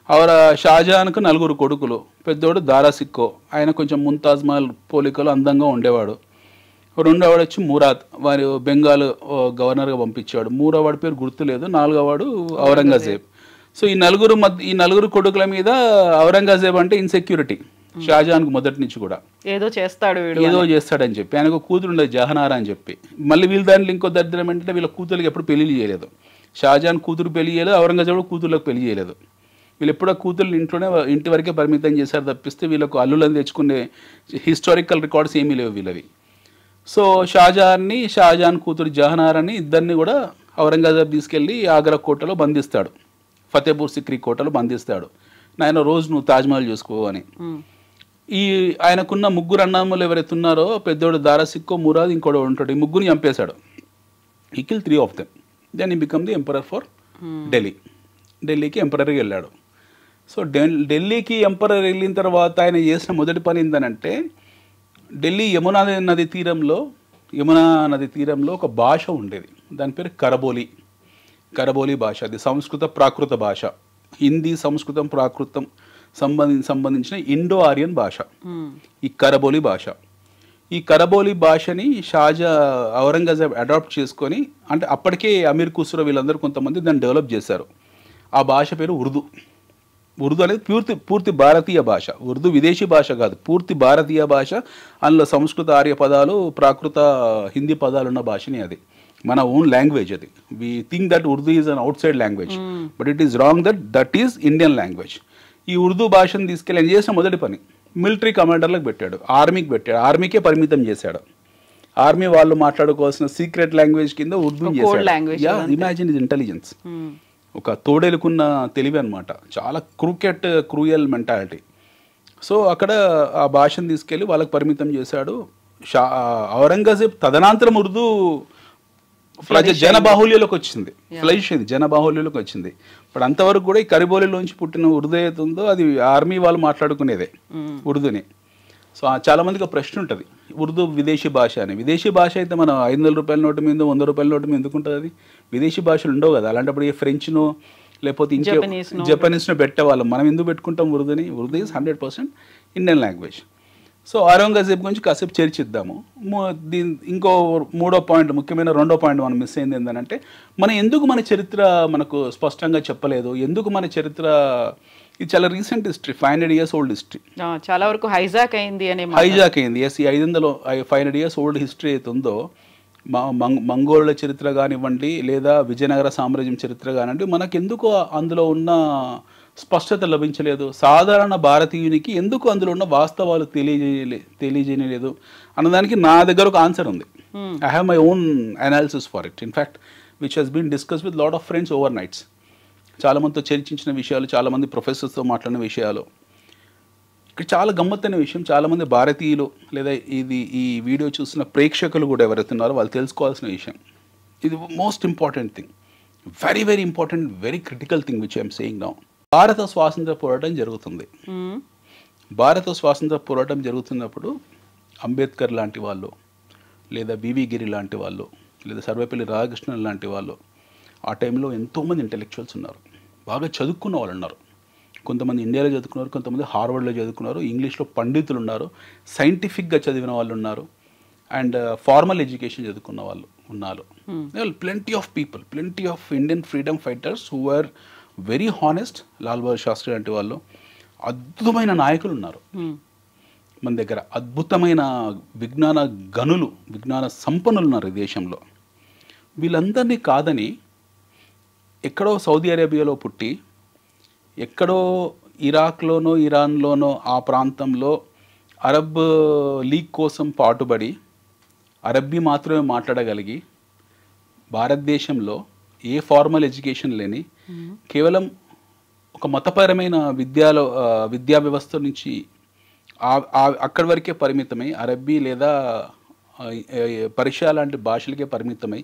అవర షాజహాన్కు 4 కొడుకులు. పెద్దోడు దారాసిక్కో, ఆయన కొంచెం ముంతాజ్ మహల్ పోలికలు అందంగా ఉండేవాడు. రెండోవాడు వచ్చి మురాద్, వారి బెంగాల్ గవర్నర్గా పంపించాడు. మూడోవాడి పేరు గుర్తులేదు. 4వ వాడు ఔరంగజేబ్. సో ఈ నలుగురు కొడుకుల మీద ఔరంగజేబ్ అంటే ఇన్సెక్యూరిటీ షాజహాన్కు మొదటి నుంచి కూడా. ఏదో చేస్తాడని చెప్పి ఆయనకు కూతురు ఉండేది జహనారా అని చెప్పి. మళ్ళీ వీళ్ళ దాంట్లో ఇంకో దరిద్రం ఏంటంటే వీళ్ళ కూతురికి ఎప్పుడు పెళ్లి చేయలేదు. షాజహాన్ కూతురు పెళ్లి చేయలేదు, ఔరంగజేబ్ కూతుర్లకు పెళ్లి చేయలేదు. వీళ్ళు ఎప్పుడో కూతుర్లు ఇంటి వరకే పరిమితం చేశారు తప్పిస్తే వీళ్ళకు అల్లులను తెచ్చుకునే హిస్టారికల్ రికార్డ్స్ ఏమీ లేవు వీళ్ళవి. సో షాజహాన్ కూతురు జహనారాని ఇద్దరిని కూడా ఔరంగజేబ్ తీసుకెళ్ళి ఆగ్రా కోటలో బంధిస్తాడు, ఫతేపూర్ సిక్రీ కోటలో బంధిస్తాడు. నాయన రోజు నువ్వు తాజ్మహల్ చూసుకో అని. ఈ ఆయనకున్న 3 అన్నదమ్ములు ఎవరైతే ఉన్నారో, పెద్దోడు దారాసిక్కో, మురాద్, ఇంకోటి ఉంటాడు. ఈ 3 చంపేశాడు. ఈ కిల్ 3 of them. దెన్ ఈ బికమ్ ది ఎంపరర్ ఫర్ ఢిల్లీకి ఎంపరర్గా వెళ్ళాడు. సో ఢిల్లీకి ఎంపరర్ వెళ్ళిన తర్వాత ఆయన చేసిన మొదటి పని ఏంటనంటే, ఢిల్లీ యమునా నది తీరంలో ఒక భాష ఉండేది, దాని పేరు కరబోలి భాష. అది సంస్కృత ప్రాకృత భాష. హిందీ, సంస్కృతం, ప్రాకృతం సంబంధించిన ఇండో ఆరియన్ భాష ఈ కరబోలి భాష. ఈ కరబోలి భాషని ఔరంగజేబ్ అడాప్ట్ చేసుకొని, అంటే అప్పటికే అమీర్ ఖుస్రో వీళ్ళందరూ కొంతమంది దాన్ని డెవలప్ చేశారు. ఆ భాష పేరు ఉర్దూ అనేది పూర్తి భారతీయ భాష. ఉర్దూ విదేశీ భాష కాదు, పూర్తి భారతీయ భాష. అందులో సంస్కృత ఆర్య పదాలు, ప్రాకృత హిందీ పదాలు ఉన్న భాషని అది. మన ఓన్ లాంగ్వేజ్ అది. We think that Urdu is an out side language, but it is wrong. That is Indian language. ఈ ఉర్దూ భాషను తీసుకెళ్ళి ఆయన చేసిన మొదటి పని మిలిటరీ కమాండర్లకు పెట్టాడు, ఆర్మీకి పెట్టాడు, ఆర్మీకే పరిమితం చేశాడు. ఆర్మీ వాళ్ళు మాట్లాడుకోవాల్సిన సీక్రెట్ లాంగ్వేజ్ కింద ఉర్దూ చేశాడు. Imagine is intelligence. ఒక తోడేలుకున్న తెలివి అనమాట, చాలా క్రూయల్ మెంటాలిటీ. సో అక్కడ ఆ భాషను తీసుకెళ్ళి వాళ్ళకి పరిమితం చేశాడు. ఔరంగజేబ్ తదనంతరం ఉర్దూ జనబాహుల్యంలోకి వచ్చింది, ఫ్లైష్ అయింది, జనబాహుల్యంలోకి వచ్చింది. ఇప్పుడు అంతవరకు కూడా ఈ కరిబోలిలోంచి పుట్టిన ఉర్దూ ఏది ఉందో అది ఆర్మీ వాళ్ళు మాట్లాడుకునేదే ఉర్దూని. సో చాలా మందికి ఒక ప్రశ్న ఉంటుంది, ఉర్దూ విదేశీ భాష అని. విదేశీ భాష అయితే మనం 500 రూపాయల నోటు మీద, 100 రూపాయల నోటు మీద ఎందుకుంటుంది? అది విదేశీ భాషలు ఉండవు కదా. అలాంటప్పుడు ఏ ఫ్రెంచ్ను లేకపోతే జపనీస్ను పెట్టేవాళ్ళం. మనం ఎందుకు పెట్టుకుంటాం ఉర్దూని? Urdu is 100% Indian language. So Aurangzeb గురించి కాసేపు చర్చిద్దాము. ఇంకో ముఖ్యమైన రెండో పాయింట్ మనం మిస్ అయింది ఏంటంటే, మన చరిత్ర మనకు స్పష్టంగా చెప్పలేదు. ఎందుకు మన చరిత్ర, ఇది చాలా recent history, 500 years old history. చాలా వరకు హైజాక్ అయింది. ఎస్, ఈ 500 years ఓల్డ్ హిస్టరీ అయితే ఉందో, మంగోళ్ళ చరిత్ర కానివ్వండి లేదా విజయనగర సామ్రాజ్యం చరిత్ర కానివ్వండి, మనకెందుకు అందులో ఉన్న స్పష్టత లభించలేదు? సాధారణ భారతీయునికి ఎందుకు అందులో ఉన్న వాస్తవాలు తెలియజేయలేదు అన్నదానికి నా దగ్గర ఒక ఆన్సర్ ఉంది. I have my own analysis for it, in fact which has been discuss with lot of friends over nights. చాలామందితో చర్చించిన విషయాలు, చాలామంది ప్రొఫెసర్స్తో మాట్లాడిన విషయాలు. ఇక్కడ చాలా గమ్మత్తైన విషయం, చాలామంది భారతీయులు లేదా ఈ వీడియో చూసిన ప్రేక్షకులు కూడా ఎవరైతే ఉన్నారో వాళ్ళు తెలుసుకోవాల్సిన విషయం. ఇది most important thing, very very important, very critical thing which I'm saying now. భారత స్వాతంత్ర పోరాటం జరుగుతుంది. భారత స్వాతంత్ర పోరాటం జరుగుతున్నప్పుడు అంబేద్కర్ లాంటి వాళ్ళు లేదా బివి గిరి లాంటి వాళ్ళు లేదా సర్వేపల్లి రాధాకృష్ణన్ లాంటి వాళ్ళు, ఆ టైంలో ఎంతోమంది ఇంటెలెక్చువల్స్ ఉన్నారు, బాగా చదువుకున్న వాళ్ళు ఉన్నారు. కొంతమంది ఇండియాలో చదువుకున్నారు, కొంతమంది హార్వర్డ్లో చదువుకున్నారు, ఇంగ్లీష్లో పండితులు ఉన్నారు, సైంటిఫిక్గా చదివిన వాళ్ళు ఉన్నారు, అండ్ ఫార్మల్ ఎడ్యుకేషన్ చదువుకున్న వాళ్ళు ఉన్నారు. Plenty of people, plenty of Indian freedom fighters who are very honest. Lal Bahadur Shastri లాంటి వాళ్ళు, అద్భుతమైన నాయకులు ఉన్నారు మన దగ్గర, అద్భుతమైన విజ్ఞాన గనులు, విజ్ఞాన సంపన్నులు ఉన్నారు ఈ దేశంలో. వీళ్ళందరినీ కాదని ఎక్కడో సౌదీ అరేబియాలో పుట్టి, ఎక్కడో ఇరాక్లోనో ఇరాన్లోనో ఆ ప్రాంతంలో అరబ్ లీగ్ కోసం పాటుపడి అరబ్బీ మాత్రమే మాట్లాడగలిగి, భారతదేశంలో ఏ ఫార్మల్ ఎడ్యుకేషన్ లేని, కేవలం ఒక మతపరమైన విద్యా వ్యవస్థ నుంచి అక్కడి వరకే పరిమితమై, అరబ్బీ లేదా పర్షియా లాంటి భాషలకే పరిమితమై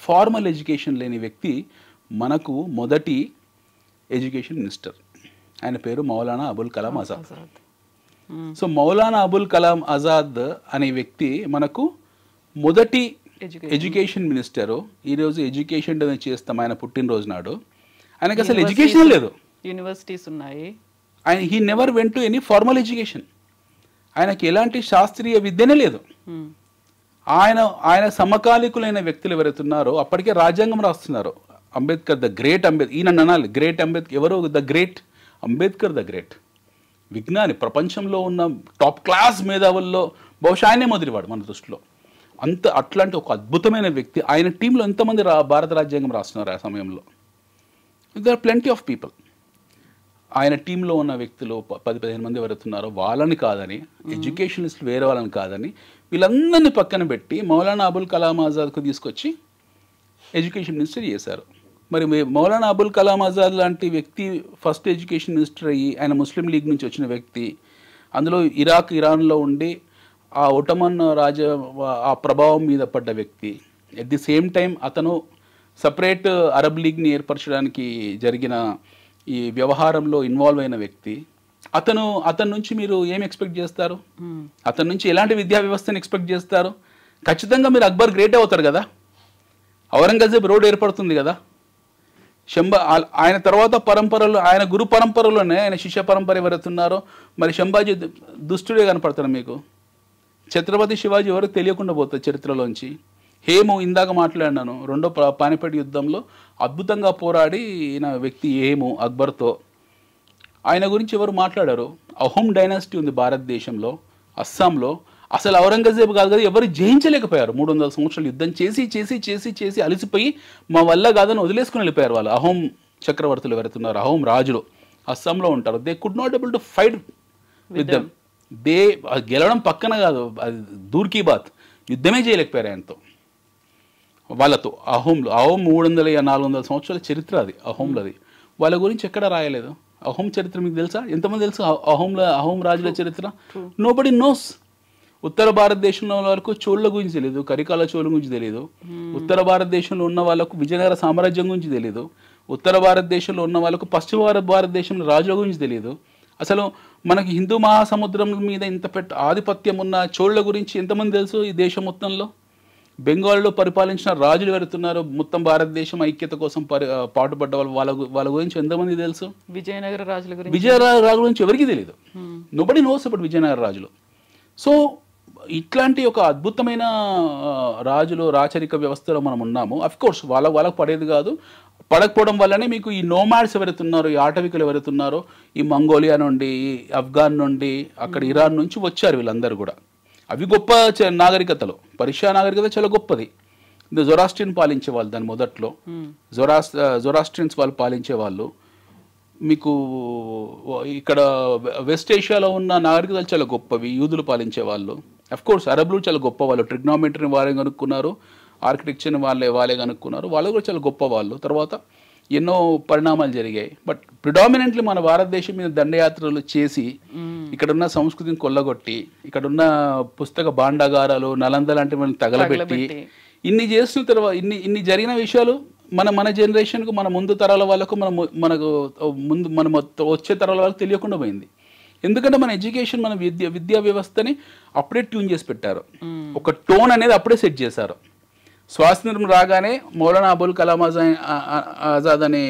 ఫార్మల్ ఎడ్యుకేషన్ లేని వ్యక్తి మనకు మొదటి ఎడ్యుకేషన్ మినిస్టర్. ఆయన పేరు మౌలానా అబుల్ కలాం ఆజాద్. సో మౌలానా అబుల్ కలాం ఆజాద్ అనే వ్యక్తి మనకు మొదటి ఎడ్యుకేషన్ మినిస్టరు ఈరోజు ఎడ్యుకేషన్ డే చేస్తాం ఆయన పుట్టినరోజు నాడు. ఆయనకి అసలు ఎడ్యుకేషన్ లేదు. యూనివర్సిటీస్ ఉన్నాయి. ఆయన he never went to any formal education. ఆయనకి ఎలాంటి శాస్త్రీయ విద్యనే లేదు. ఆయన సమకాలీకులైన వ్యక్తులు ఎవరైతున్నారో అప్పటికే రాజ్యాంగం రాస్తున్నారు. అంబేద్కర్ ద గ్రేట్ ఈయన అనాలి గ్రేట్ అంబేద్కర్. ఎవరు the great Ambedkar the great విజ్ఞాని. ప్రపంచంలో ఉన్న టాప్ క్లాస్ మేధావుల్లో బహుశా ఆయనే మొదటివాడు మన దృష్టిలో. అట్లాంటి ఒక అద్భుతమైన వ్యక్తి. ఆయన టీంలో ఎంతమంది భారత రాజ్యాంగం రాస్తున్నారు ఆ సమయంలో? There are plenty of people. ఆయన టీంలో ఉన్న వ్యక్తులు 10-15 మంది ఎవరుతున్నారో వాళ్ళని కాదని, ఎడ్యుకేషనిస్ట్ వేరే వాళ్ళని కాదని, వీళ్ళందరినీ పక్కన పెట్టి మౌలానా అబుల్ కలాం ఆజాద్కు తీసుకొచ్చి ఎడ్యుకేషన్ మినిస్టర్ చేశారు. మరి మౌలానా అబుల్ కలాం ఆజాద్ లాంటి వ్యక్తి ఫస్ట్ ఎడ్యుకేషన్ మినిస్టర్ అయ్యి, ఆయన ముస్లిం లీగ్ నుంచి వచ్చిన వ్యక్తి, అందులో ఇరాన్లో ఉండి ఆ ఒటమన్ ఆ ప్రభావం మీద పడ్డ వ్యక్తి. ఎట్ ది సేమ్ టైం అతను సపరేట్ అరబ్ లీగ్ని ఏర్పరచడానికి జరిగిన ఈ వ్యవహారంలో ఇన్వాల్వ్ అయిన వ్యక్తి. అతని నుంచి మీరు ఏం ఎక్స్పెక్ట్ చేస్తారు? అతని నుంచి ఎలాంటి విద్యా వ్యవస్థను ఎక్స్పెక్ట్ చేస్తారు? ఖచ్చితంగా మీరు అక్బర్ గ్రేట్ అవుతారు కదా. ఔరంగజేబ్ రోడ్ ఏర్పడుతుంది కదా. ఆయన తర్వాత పరంపరలో, ఆయన గురు పరంపరలోనే ఆయన శిష్య పరంపర ఎవరైతున్నారో మరి శంభాజీ దుష్టుడే కనపడతారు మీకు. ఛత్రపతి శివాజీ ఎవరు తెలియకుండా పోతుంది చరిత్రలోంచి. హేము ఇందాక మాట్లాడినాను, రెండో పానిపట్ యుద్ధంలో అద్భుతంగా పోరాడి ఈయన వ్యక్తి హేము అక్బర్తో. ఆయన గురించి ఎవరు మాట్లాడారు? అహోం డైనాసిటీ ఉంది భారతదేశంలో, అస్సాంలో. అసలు ఔరంగజేబు కాదు కదా, ఎవరు జయించలేకపోయారు. 300 సంవత్సరాలు యుద్ధం చేసి చేసి చేసి చేసి అలసిపోయి మా వల్ల కాదని వదిలేసుకుని వెళ్ళిపోయారు వాళ్ళు. అహోం చక్రవర్తులు ఎవరైతున్నారు, అహోం రాజులు అస్సాంలో ఉంటారు. They could not able to fight with them. గెలవడం పక్కన కాదు, అది దూర్ కీ బాత్, యుద్ధమే చేయలేకపోయారు ఆయనతో వాళ్ళతో. అహోం 300-400 సంవత్సరాల చరిత్ర అది అహోంలది. వాళ్ళ గురించి ఎక్కడ రాయలేదు. అహోం చరిత్ర మీకు తెలుసా? ఎంతమంది తెలుసు అహోం రాజుల చరిత్ర? Nobody nose. ఉత్తర భారతదేశంలో ఉన్న వాళ్ళకు చోళ్ళ గురించి తెలియదు, కరికాల చోళ్ళ గురించి తెలియదు. ఉత్తర భారతదేశంలో ఉన్న వాళ్ళకు విజయనగర సామ్రాజ్యం గురించి తెలియదు. ఉత్తర భారతదేశంలో ఉన్న వాళ్ళకు పశ్చిమ భారతదేశంలో రాజుల గురించి తెలియదు. అసలు మనకి హిందూ మహాసముద్రం మీద ఇంత ఆధిపత్యం ఉన్న చోళ్ళ గురించి ఎంతమంది తెలుసు ఈ దేశం మొత్తంలో? బెంగాల్లో పరిపాలించిన రాజులు వెళ్తున్నారు, మొత్తం భారతదేశం ఐక్యత కోసం పాటుపడ్డ వాళ్ళ గురించి ఎంతమంది తెలుసు? విజయనగర రాజుల గురించి ఎవరికి తెలియదు. నోబడీ నోస్ అబౌట్ విజయనగర రాజులు. సో ఇట్లాంటి ఒక అద్భుతమైన రాజులు రాచరిక వ్యవస్థలో మనం ఉన్నాము. అఫ్కోర్స్ వాళ్ళకు పడేది కాదు, పడకపోవడం వల్లనే మీకు ఈ నోమాడ్స్ ఎవరైతున్నారో, ఈ ఆటవికులు ఎవరైతున్నారో, ఈ మంగోలియా నుండి, ఆఫ్ఘాన్ నుండి, అక్కడ ఇరాన్ నుంచి వచ్చారు వీళ్ళందరూ కూడా. అవి గొప్ప నాగరికతలు. పర్షియా నాగరికత చాలా గొప్పది. జొరాస్ట్రియన్ పాలించే వాళ్ళు దాని మొదట్లో. జొరాస్ట్రియన్స్ వాళ్ళు పాలించే వాళ్ళు. మీకు ఇక్కడ వెస్ట్ ఏషియాలో ఉన్న నాగరికతలు చాలా గొప్పవి, యూదులు పాలించే వాళ్ళు. అఫ్కోర్స్ అరబ్లు చాలా గొప్ప వాళ్ళు. ట్రిగ్నోమెట్రీని వాళ్ళే కనుక్కున్నారు, ఆర్కిటెక్చర్ని వాళ్ళే కనుక్కున్నారు. వాళ్ళు కూడా చాలా గొప్ప వాళ్ళు. తర్వాత ఎన్నో పరిణామాలు జరిగాయి. బట్ ప్రిడామినెంట్లీ మన భారతదేశం మీద దండయాత్రలు చేసి ఇక్కడున్న సంస్కృతిని కొల్లగొట్టి, ఇక్కడున్న పుస్తక భాండాగారాలు, నలంద లాంటి మనల్ని తగలబెట్టి ఇన్ని చేసిన తర్వాత ఇన్ని జరిగిన విషయాలు మన జనరేషన్కు, మన ముందు తరాల వాళ్ళకు, మన వచ్చే తరాల వాళ్ళకు తెలియకుండా పోయింది. ఎందుకంటే మన ఎడ్యుకేషన్, మన విద్యా వ్యవస్థని అప్పుడే ట్యూన్ చేసి పెట్టారు. ఒక టోన్ అనేది అప్పుడే సెట్ చేశారు. స్వాతంత్రం రాగానే మౌలానా అబుల్ కలాం ఆజాద్ అనే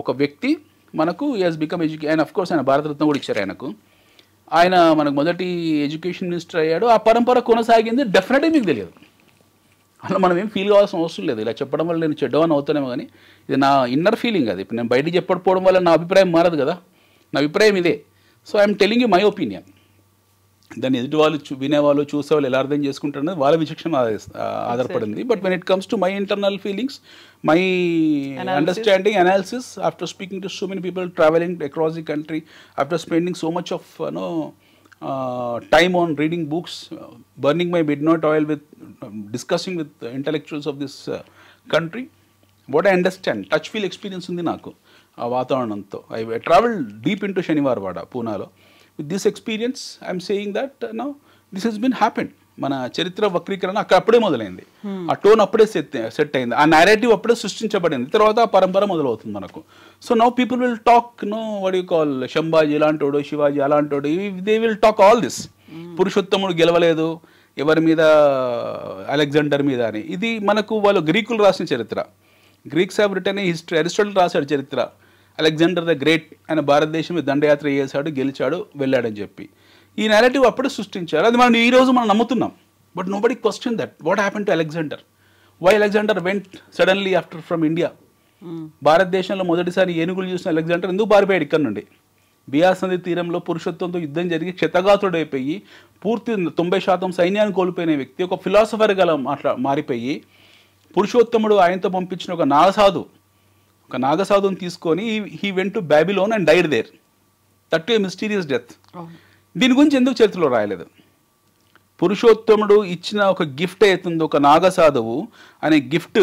ఒక వ్యక్తి మనకు హస్ బికమ్ ఆయన అఫ్కోర్స్ ఆయన భారతరత్న కూడా ఇచ్చారు ఆయనకు. ఆయన మనకు మొదటి ఎడ్యుకేషన్ మినిస్టర్ అయ్యాడు. ఆ పరంపర కొనసాగింది. డెఫినెట్గా మీకు తెలియదు. అలా మనం ఏం ఫీల్ కావాల్సిన అవసరం లేదు. ఇలా చెప్పడం వల్ల నేను చెడ్డవని అవుతానేమో, కానీ ఇది నా ఇన్నర్ ఫీలింగ్. అది ఇప్పుడు నేను బయటికి చెప్పకపోవడం వల్ల నా అభిప్రాయం మారదు కదా. నా అభిప్రాయం ఇదే. So I'm telling you my opinion. దాన్ని ఎదుటి వాళ్ళు వినేవాళ్ళు, చూసేవాళ్ళు ఎలా అర్థం చేసుకుంటారనేది వాళ్ళ విచక్షణ ఆధారపడింది. But when it comes to my internal feelings, my understanding, analysis, after speaking to so many people, travelling across the country, after spending so much of time on reading books, burning my midnight oil with discussing with intellectuals of this country, what I understand, touch feel experience undi naku aa vaatavananto. I traveled deep into Shaniwarwada, Punalo. With this experience I am saying that now this has been happened. మన చరిత్ర వక్రీకరణ అక్కడ అప్పుడే మొదలైంది. ఆ tone అప్పుడే set అయింది. ఆ నేరేటివ్ అప్పుడే సృష్టించబడింది. తర్వాత ఆ పరంపర మొదలవుతుంది మనకు. So now people will talk, know what you call, Sambhaji ఇలాంటోడు, శివాజీ అలాంటోడు, they will talk all this. పురుషోత్తముడు గెలవలేదు, ఎవరి మీద, అలెగ్జాండర్ మీద అని. ఇది మనకు వాళ్ళు గ్రీకులు రాసిన చరిత్ర. Greeks have return history. Aristotle రాశాడు చరిత్ర, అలెగ్జాండర్ ద గ్రేట్ ఆయన భారతదేశం మీద దండయాత్ర చేశాడు, గెలిచాడు, వెళ్ళాడని చెప్పి. ఈ నేరేటివ్ అప్పుడే సృష్టించారు. అది మనం ఈరోజు మనం నమ్ముతున్నాం. But nobody question that what happen to Alexander, why Alexander went suddenly after from India. భారతదేశంలో మొదటిసారి ఏనుగులు చూసిన అలెగ్జాండర్ ఎందుకు పారిపోయాడు ఇక్కడ నుండి? బియాస్ నది తీరంలో పురుషోత్తంతో యుద్ధం జరిగి క్షతగాతుడైపోయి పూర్తి 90% సైన్యాన్ని కోల్పోయిన వ్యక్తి ఒక ఫిలాసఫర్ గల మారిపోయి, పురుషోత్తముడు ఆయనతో పంపించిన ఒక నాగసాధుని తీసుకొని he went to Babylon and died there, that too a mysterious death. దీని గురించి ఎందుకు చరిత్రలో రాయలేదు? పురుషోత్తముడు ఇచ్చిన ఒక గిఫ్ట్ అవుతుంది, ఒక నాగసాధువు అనే గిఫ్ట్.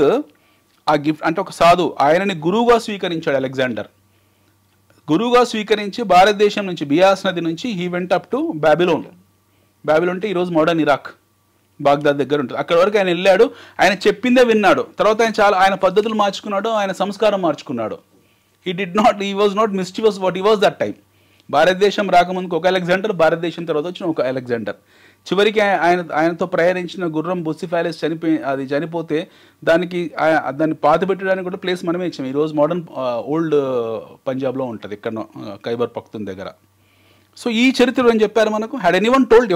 ఆ గిఫ్ట్ అంటే ఒక సాధువు ఆయనని గురువుగా స్వీకరించాడు అలెగ్జాండర్. గురువుగా స్వీకరించి భారతదేశం నుంచి బియాస్ నది నుంచి he went up to Babylon. Babylon అంటే ఈరోజు మోడర్న్ ఇరాక్, బాగ్దాద్ దగ్గర ఉంటుంది. అక్కడ వరకు ఆయన వెళ్ళాడు, ఆయన చెప్పిందే విన్నాడు. తర్వాత ఆయన పద్ధతులు మార్చుకున్నాడు, ఆయన సంస్కారం మార్చుకున్నాడు. He was not mischievous what he was that time. భారతదేశం రాకముందుకు ఒక అలెగ్జాండర్, భారతదేశం తర్వాత వచ్చిన ఒక అలెగ్జాండర్. చివరికి ఆయనతో ప్రయాణించిన గుర్రం బుసిఫాలిస్ చనిపోతే దాన్ని పాత పెట్టడానికి కూడా ప్లేస్ మనమే ఇచ్చాం. ఈరోజు మోడర్న్ ఓల్డ్ పంజాబ్లో ఉంటుంది, ఇక్కడ ఖైబర్ పఖ్తూన్ దగ్గర. సో ఈ చరిత్ర ఏం చెప్పారు మనకు? Had anyone told?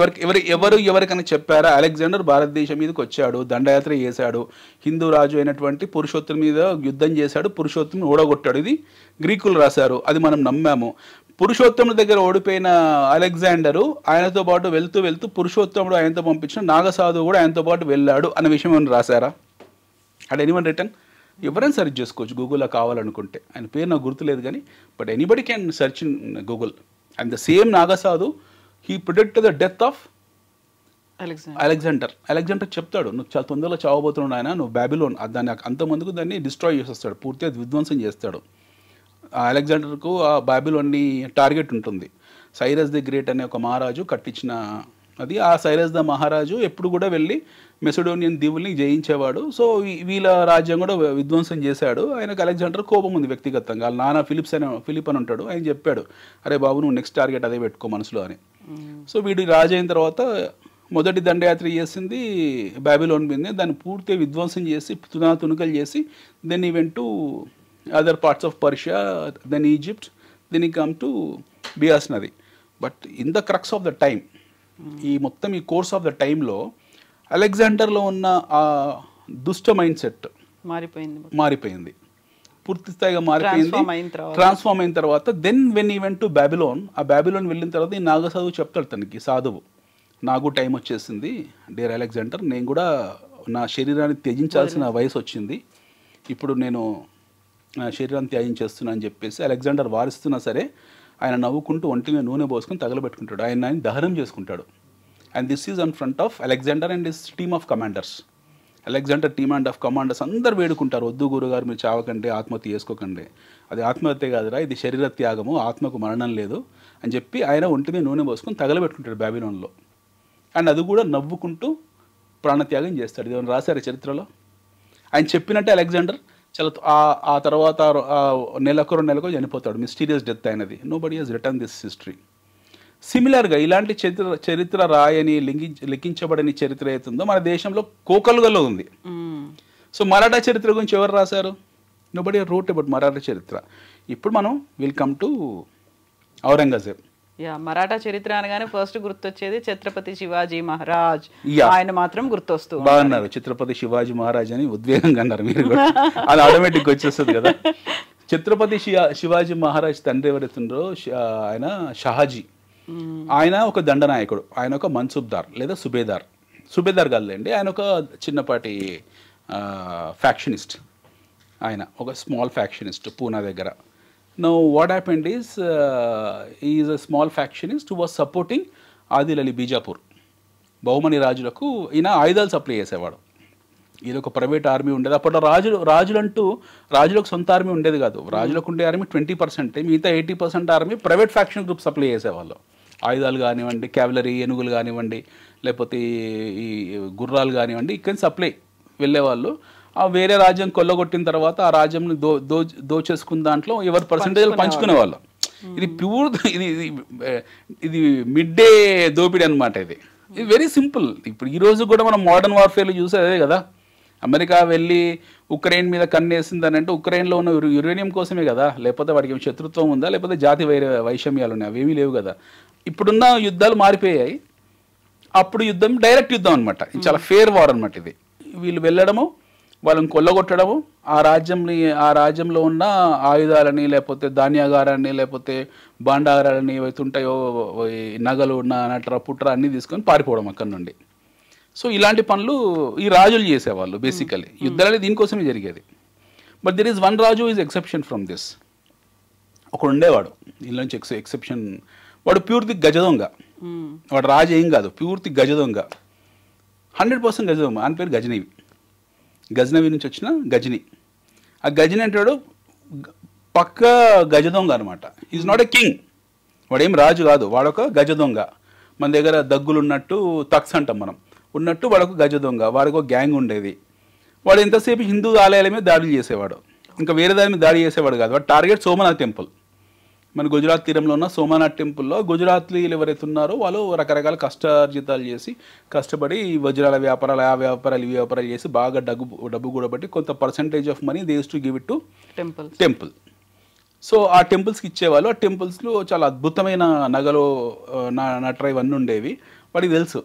ఎవరికైనా చెప్పారా అలెగ్జాండర్ భారతదేశం మీదకి వచ్చాడు, దండయాత్ర చేశాడు, హిందూ రాజు అయినటువంటి పురుషోత్తం మీద యుద్ధం చేశాడు, పురుషోత్తం ఓడగొట్టాడు. ఇది గ్రీకులు రాశారు, అది మనం నమ్మాము. పురుషోత్తముడి దగ్గర ఓడిపోయిన అలెగ్జాండరు ఆయనతో పాటు వెళ్తూ పురుషోత్తముడు ఆయనతో పంపించిన నాగసాధువు కూడా ఆయనతో పాటు వెళ్ళాడు అన్న విషయం ఏమైనా రాశారా? At anyone return? ఎవరైనా సెర్చ్ చేసుకోవచ్చు గూగుల్లో కావాలనుకుంటే. ఆయన పేరు నాకు గుర్తులేదు కానీ, but anybody can search in Google. And the same Naga sadhu he predicted the death of Alexander. Alexander చెప్తాడు, నువ్వు చాలా తొందరలో చావబోతున్నాడు ఆయన, నువ్వు బ్యాబిలోన్ దాన్ని అంతమందుకు దాన్ని డిస్ట్రాయ్ చేసేస్తాడు, పూర్తిగా విధ్వంసం చేస్తాడు. అలెగ్జాండర్కు ఆ బాబిలోన్ని టార్గెట్ ఉంటుంది. సైరస్ ది గ్రేట్ అనే ఒక మహారాజు కట్టించిన అది. ఆ సైరస్ ద మహారాజు ఎప్పుడు కూడా వెళ్ళి మెసిడోనియన్ దీవుల్ని జయించేవాడు. సో వీళ్ళ రాజ్యం కూడా విధ్వంసం చేశాడు. ఆయనకు అలెగ్జాండర్ కోపం ఉంది వ్యక్తిగతంగా. వాళ్ళ నాన్న ఫిలిప్ అని ఉంటాడు, ఆయన చెప్పాడు, అరే బాబు నువ్వు నెక్స్ట్ టార్గెట్ అదే పెట్టుకో మనసులో అని. సో వీడు రాజు అయిన తర్వాత మొదటి దండయాత్ర చేసింది బాబిలోన్ మీదనే. దాన్ని పూర్తిగా విధ్వంసం చేసి తునకలు చేసి then he went to other parts of Persia, then Egypt, then he come to Bias Nadi. But in the crux of the time, ఈ కోర్స్ ఆఫ్ ద టైంలో అలెగ్జాండర్లో ఉన్న ఆ దుష్ట మైండ్ సెట్ మారిపోయింది, పూర్తి స్థాయిగా మారిపోయింది, ట్రాన్స్ఫార్మ్ అయిన తర్వాత. దెన్ వెన్ ఈ వెంట్ టు బ్యాబిలోన్, ఆ బ్యాబిలోన్ వెళ్ళిన తర్వాత ఈ నాగసాధువు చెప్తాడు తనకి, సాధువు, నాకు టైం వచ్చేసింది డియర్ అలెగ్జాండర్, నేను కూడా నా శరీరాన్ని త్యజించాల్సిన వయసు వచ్చింది, ఇప్పుడు నేను శరీరాన్ని త్యాగం చేస్తున్నా అని చెప్పేసి అలెగ్జాండర్ వారిస్తున్నా సరే ఆయన నవ్వుకుంటూ ఒంటిని నూనె పోసుకొని తగలబెట్టుకుంటాడు, ఆయన దహనం చేసుకుంటాడు. And this is in front of Alexander and this team of commanders. Alexander team and of commanders అందరు వేడుకుంటారు, వద్దు గురుగారు మీరు చావకండి, ఆత్మహత్య చేసుకోకండి, అది ఆత్మహత్య కాదురా, ఇది శరీర త్యాగము, ఆత్మకు మరణం లేదు అని చెప్పి ఆయన ఒంటిని నూనె పోసుకొని తగలబెట్టుకుంటాడు బ్యాబిలోన్లో. అండ్ అది కూడా నవ్వుకుంటూ ప్రాణత్యాగం చేస్తాడు. ఇది రాశారు చరిత్రలో. ఆయన చెప్పినట్టే అలెగ్జాండర్ చాలా ఆ తర్వాత నెలకు 2 నెలలకు చనిపోతాడు, మిస్టీరియస్ డెత్ అయినది. Nobody has return this history. సిమిలర్గా ఇలాంటి చరిత్ర రాయని లిఖించబడని చరిత్ర అవుతుందో మన దేశంలో కోకలుగలో ఉంది. సో మరాఠా చరిత్ర గురించి ఎవరు రాశారు? నోబడీ రోట్ అబౌట్ మరాఠా చరిత్ర. ఇప్పుడు మనం will come to Aurangzeb. Maratha చరిత్ర అనగానే ఫస్ట్ గుర్తొచ్చేది ఛత్రపతి శివాజీ మహారాజ్. ఆయన మాత్రం గుర్తొస్తూ బాగున్నారు, ఛత్రపతి శివాజీ మహారాజ్ అని ఉద్వేగంగా అన్నారు మీరు కూడా, అది ఆటోమేటిక్ వచ్చేస్తుంది కదా. ఛత్రపతి శివాజీ మహారాజ్ తండ్రి ఎవరైతుండ్రో ఆయన షహాజీ. ఆయన ఒక దండనాయకుడు, ఆయన ఒక మన్సూబ్దార్ లేదా సుబేదార్ కాదులేండి, ఆయన ఒక చిన్నపాటి ఫ్యాక్షనిస్ట్. ఆయన ఒక స్మాల్ ఫ్యాక్షనిస్ట్ పూనా దగ్గర. Now what happened is he is a small factionist who was supporting Adil Ali Bijapur. Bahmani రాజులకు ఈయన ఆయుధాలు సప్లై చేసేవాడు. ఇది ఒక ప్రైవేట్ ఆర్మీ ఉండేది అప్పట్లో. రాజులకు సొంత ఆర్మీ ఉండేది కాదు. రాజులకు ఉండే ఆర్మీ 20%, మిగతా 80% army private faction group supply చేసేవాళ్ళు. ఆయుధాలు కానివ్వండి, క్యావలరీ ఏనుగులు కానివ్వండి, లేకపోతే ఈ గుర్రాలు కానివ్వండి, ఇక్కడ సప్లై వెళ్ళేవాళ్ళు. ఆ వేరే రాజ్యం కొల్లగొట్టిన తర్వాత ఆ రాజ్యంని దోచేసుకున్న దాంట్లో ఎవరి పర్సంటేజ్ పంచుకునే వాళ్ళు. ఇది ప్యూర్ ఇది మిడ్ డే దోపిడీ అనమాట. ఇది ఇది వెరీ సింపుల్. ఇప్పుడు ఈ రోజు కూడా మనం మోడర్న్ వార్ఫేర్లో చూసేదే కదా, అమెరికా వెళ్ళి ఉక్రెయిన్ మీద కన్నేసిందని అంటే ఉక్రెయిన్లో ఉన్న యురేనియం కోసమే కదా, లేకపోతే వాడికి శత్రుత్వం ఉందా, లేకపోతే జాతి వైషమ్యాలు ఉన్నాయి, అవేమీ లేవు కదా. ఇప్పుడున్న యుద్ధాలు మారిపోయాయి. అప్పుడు యుద్ధం డైరెక్ట్ యుద్ధం అనమాట, చాలా ఫేర్ వార్ అనమాట ఇది. వీళ్ళు వెళ్ళడము, వాళ్ళని కొల్లగొట్టడము, ఆ రాజ్యంలో ఉన్న ఆయుధాలని, లేకపోతే ధాన్యాగారాన్ని, లేకపోతే భాండాగారాలని ఏవైతే ఉంటాయో నగలు నట్ర పుట్ర అన్నీ తీసుకొని పారిపోవడం అక్కడ నుండి. సో ఇలాంటి పనులు ఈ రాజులు చేసేవాళ్ళు బేసికలీ. యుద్ధాలు దీనికోసమే జరిగేది. But there is one Raju is exception from this. ఒకడు ఉండేవాడు ఇందులో నుంచి ఎక్సెప్షన్. వాడు పూర్తి గజ దొంగ. వాడు రాజు ఏం కాదు, పూర్తి గజ దొంగ, 100% గజ దొంగ. ఆయన పేరు గజనవి. గజనవి నుంచి వచ్చిన గజని. ఆ గజని అంటాడు పక్క గజ దొంగ అనమాట. Is not a king. వాడేం రాజు కాదు, వాడొక గజ దొంగ. మన దగ్గర దగ్గులు ఉన్నట్టు తక్స్ అంటాం మనం, ఉన్నట్టు వాడొక గజ దొంగ. వాడికి ఒక గ్యాంగ్ ఉండేది. వాడు ఎంతసేపు హిందూ ఆలయాల మీద దాడులు చేసేవాడు, ఇంకా వేరే దాని మీద దాడి చేసేవాడు కాదు. వాడు టార్గెట్ సోమనాథ్ టెంపుల్. మన గుజరాత్ తీరంలో ఉన్న సోమనాథ్ టెంపుల్లో గుజరాత్లీలు ఎవరైతే ఉన్నారో వాళ్ళు రకరకాల కష్టార్జితాలు చేసి కష్టపడి వజ్రాల వ్యాపారాలు, ఆ వ్యాపారాలు, ఈ వ్యాపారాలు చేసి బాగా డబ్బు కూడబట్టి కొంత percentage of money they use to give it to temple. So ఆ టెంపుల్స్కి ఇచ్చేవాళ్ళు. ఆ టెంపుల్స్లో చాలా అద్భుతమైన నగలు నట్ర ఇవన్నీ ఉండేవి. వాడికి తెలుసు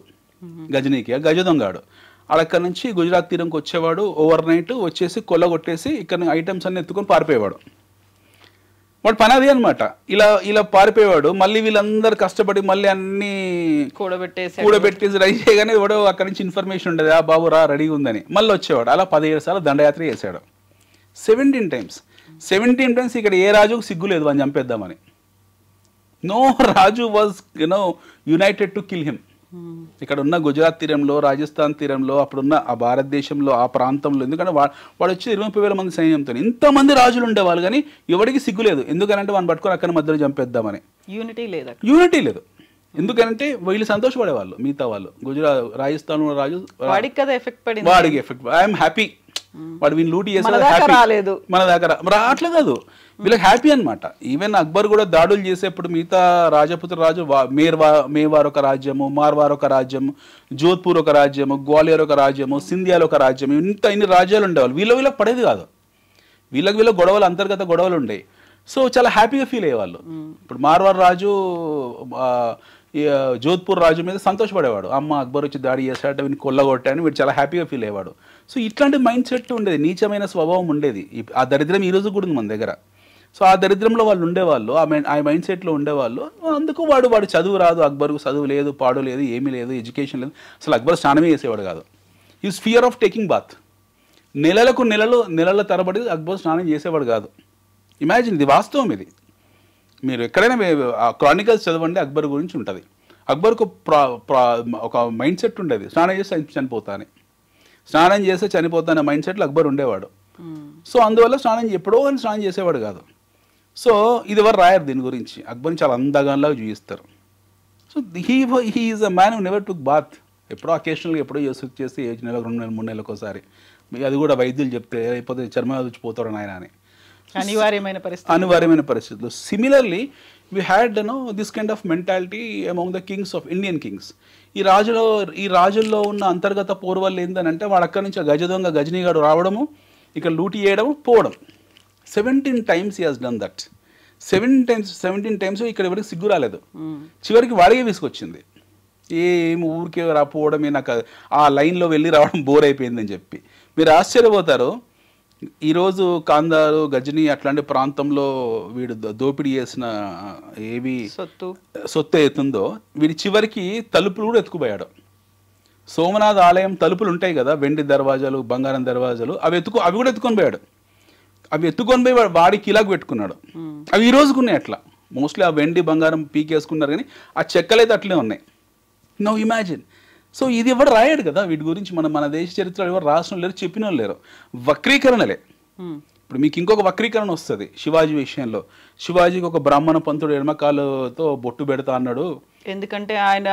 గజనీకి, గజ దొంగాడు. అక్కడి నుంచి గుజరాత్ తీరంకి వచ్చేవాడు, ఓవర్ నైట్ వచ్చేసి కొల్లగొట్టేసి ఇక్కడ ఐటమ్స్ అన్ని ఎత్తుకొని పారిపోయేవాడు. వాడు పని అదే అనమాట. ఇలా పారిపోయేవాడు. మళ్ళీ వీళ్ళందరూ కష్టపడి మళ్ళీ అన్ని కూడబెట్టేసి రెడీ చేయగానే వాడు అక్కడి నుంచి ఇన్ఫర్మేషన్ ఉండేది, ఆ బాబు రా రెడీగా ఉందని. మళ్ళీ వచ్చేవాడు. అలా 17 సార్లు దండయాత్ర చేశాడు. 17 టైమ్స్. ఇక్కడ ఏ రాజుకు సిగ్గు లేదు అని చంపేద్దామని. No Raju was united to kill him. ఇక్కడ ఉన్న గుజరాత్ తీరంలో, రాజస్థాన్ తీరంలో, అప్పుడున్న ఆ భారతదేశంలో, ఆ ప్రాంతంలో, ఎందుకంటే వాడు వచ్చి 20,000 మంది సైన్యంతో ఇంతమంది రాజులు ఉండేవాళ్ళు, కానీ ఎవరికి సిగ్గు లేదు. ఎందుకనంటే వాడిని పట్టుకొని అక్కడ మధ్యలో చంపేద్దామని. యూనిటీ లేదు. ఎందుకంటే వీళ్ళు సంతోషపడేవాళ్ళు. మిగతా వాళ్ళు రాజస్థాన్ రాజు వాడికి ఎఫెక్ట్. ఐఎమ్ హ్యాపీ, వాడు వీళ్ళు లూటీ చేసాడు, మన దాకా అట్లా కాదు, వీళ్ళకి హ్యాపీ అనమాట. ఈవెన్ అక్బర్ కూడా దాడులు చేసేప్పుడు మిగతా రాజపుత్ర రాజు మేవార్ ఒక రాజ్యము, మార్వార్ ఒక రాజ్యము, జోధ్పూర్ ఒక రాజ్యము, గ్వాలియర్ ఒక రాజ్యము, సింధియాలో ఒక రాజ్యం, ఇన్ని రాజ్యాలు ఉండేవాళ్ళు. వీళ్ళకి పడేది కాదు. వీళ్ళకి గొడవలు, అంతర్గత గొడవలు ఉండేవి. సో చాలా హ్యాపీగా ఫీల్ అయ్యేవాళ్ళు. ఇప్పుడు మార్వార్ రాజు జోధ్పూర్ రాజు మీద సంతోషపడేవాడు. అమ్మ అక్బర్ వచ్చి దాడి చేశాడు, వీడిని కొల్లగొట్టాను, వీడు చాలా హ్యాపీగా ఫీల్ అయ్యేవాడు. సో ఇట్లాంటి మైండ్ సెట్ ఉండేది, నీచమైన స్వభావం ఉండేది. ఆ దరిద్రం ఈ రోజు కూడా ఉంది మన దగ్గర. సో ఆ దరిద్రంలో వాళ్ళు ఉండేవాళ్ళు, ఆ మైండ్ సెట్లో ఉండేవాళ్ళు. అందుకు వాడు చదువు రాదు, అక్బర్కు చదువు లేదు, పాడు లేదు, ఏమీ లేదు, ఎడ్యుకేషన్ లేదు. అసలు అక్బర్ స్నానమే చేసేవాడు కాదు. Is fear of taking bath. నెలల తరబడి అక్బర్ స్నానం చేసేవాడు కాదు. ఇమాజిన్, ఇది వాస్తవం. ఇది మీరు ఎక్కడైనా క్రానికల్స్ చదవండి, అక్బర్ గురించి ఉంటుంది. అక్బర్కు ఒక మైండ్ సెట్ ఉండేది, స్నానం చేస్తే చనిపోతానే, స్నానం చేస్తే చనిపోతానే మైండ్ సెట్లో అక్బర్ ఉండేవాడు. సో అందువల్ల ఎప్పుడో కానీ స్నానం చేసేవాడు కాదు. సో ఇది ఎవరు రాయరు దీని గురించి. అక్బర్ని చాలా అందగానిలాగా చూపిస్తారు. So he is a man who never took bath. ఎప్పుడో అకేషనల్గా ఎప్పుడో చేస్తే 1 నెల 2 నెలలు 3 నెలలకు ఒకసారి, అది కూడా వైద్యులు చెప్తే లేకపోతే చర్మం వచ్చిపోతాడు నాయన అని, అనివార్యమైన పరిస్థితులు. Similarly we had this kind of mentality among the Kings of Indian Kings. ఈ రాజుల్లో ఉన్న అంతర్గత పోర్వల్ ఏంటంటే వాడు అక్కడి నుంచి గజదొంగ గజనీగాడు రావడము, ఇక్కడ లూటీ చేయడము, పోవడం. 17 times he has done that. 17 times ఇక్కడ ఎవరికి సిగ్గు రాలేదు. చివరికి వాడికే విసుకొచ్చింది. ఏం ఊరికే రాపోవడమే, నాకు ఆ లైన్లో వెళ్ళి రావడం బోర్ అయిపోయిందని చెప్పి. మీరు ఆశ్చర్యపోతారు, ఈరోజు కాందారు, గజని అట్లాంటి ప్రాంతంలో వీడు దోపిడీ చేసిన ఏవి సొత్తు అవుతుందో వీడి చివరికి తలుపులు కూడా ఎత్తుకుపోయాడు. సోమనాథ్ ఆలయం తలుపులు ఉంటాయి కదా, వెండి దర్వాజాలు, బంగారం దర్వాజాలు, అవి కూడా ఎత్తుకొని పోయాడు. అవి ఎత్తుకొని పోయి వాడి కిలాకు పెట్టుకున్నాడు. అవి ఈ రోజుకున్నాయి అట్లా. మోస్ట్లీ ఆ వెండి బంగారం పీకేసుకున్నారు, కానీ ఆ చెక్కలు అయితే అట్లే ఉన్నాయి. No imagine. సో ఇది ఎవరు రాయాడు కదా వీటి గురించి. మన దేశ చరిత్రలో ఎవరు రాసిన లేరు, చెప్పిన వాళ్ళు లేరు. వక్రీకరణలే. ఇప్పుడు మీకు ఇంకొక వక్రీకరణ వస్తుంది శివాజీ విషయంలో. శివాజీకి ఒక బ్రాహ్మణ పంతుడు ఎడమకాలతో బొట్టు పెడతా అన్నాడు. ఎందుకంటే ఆయన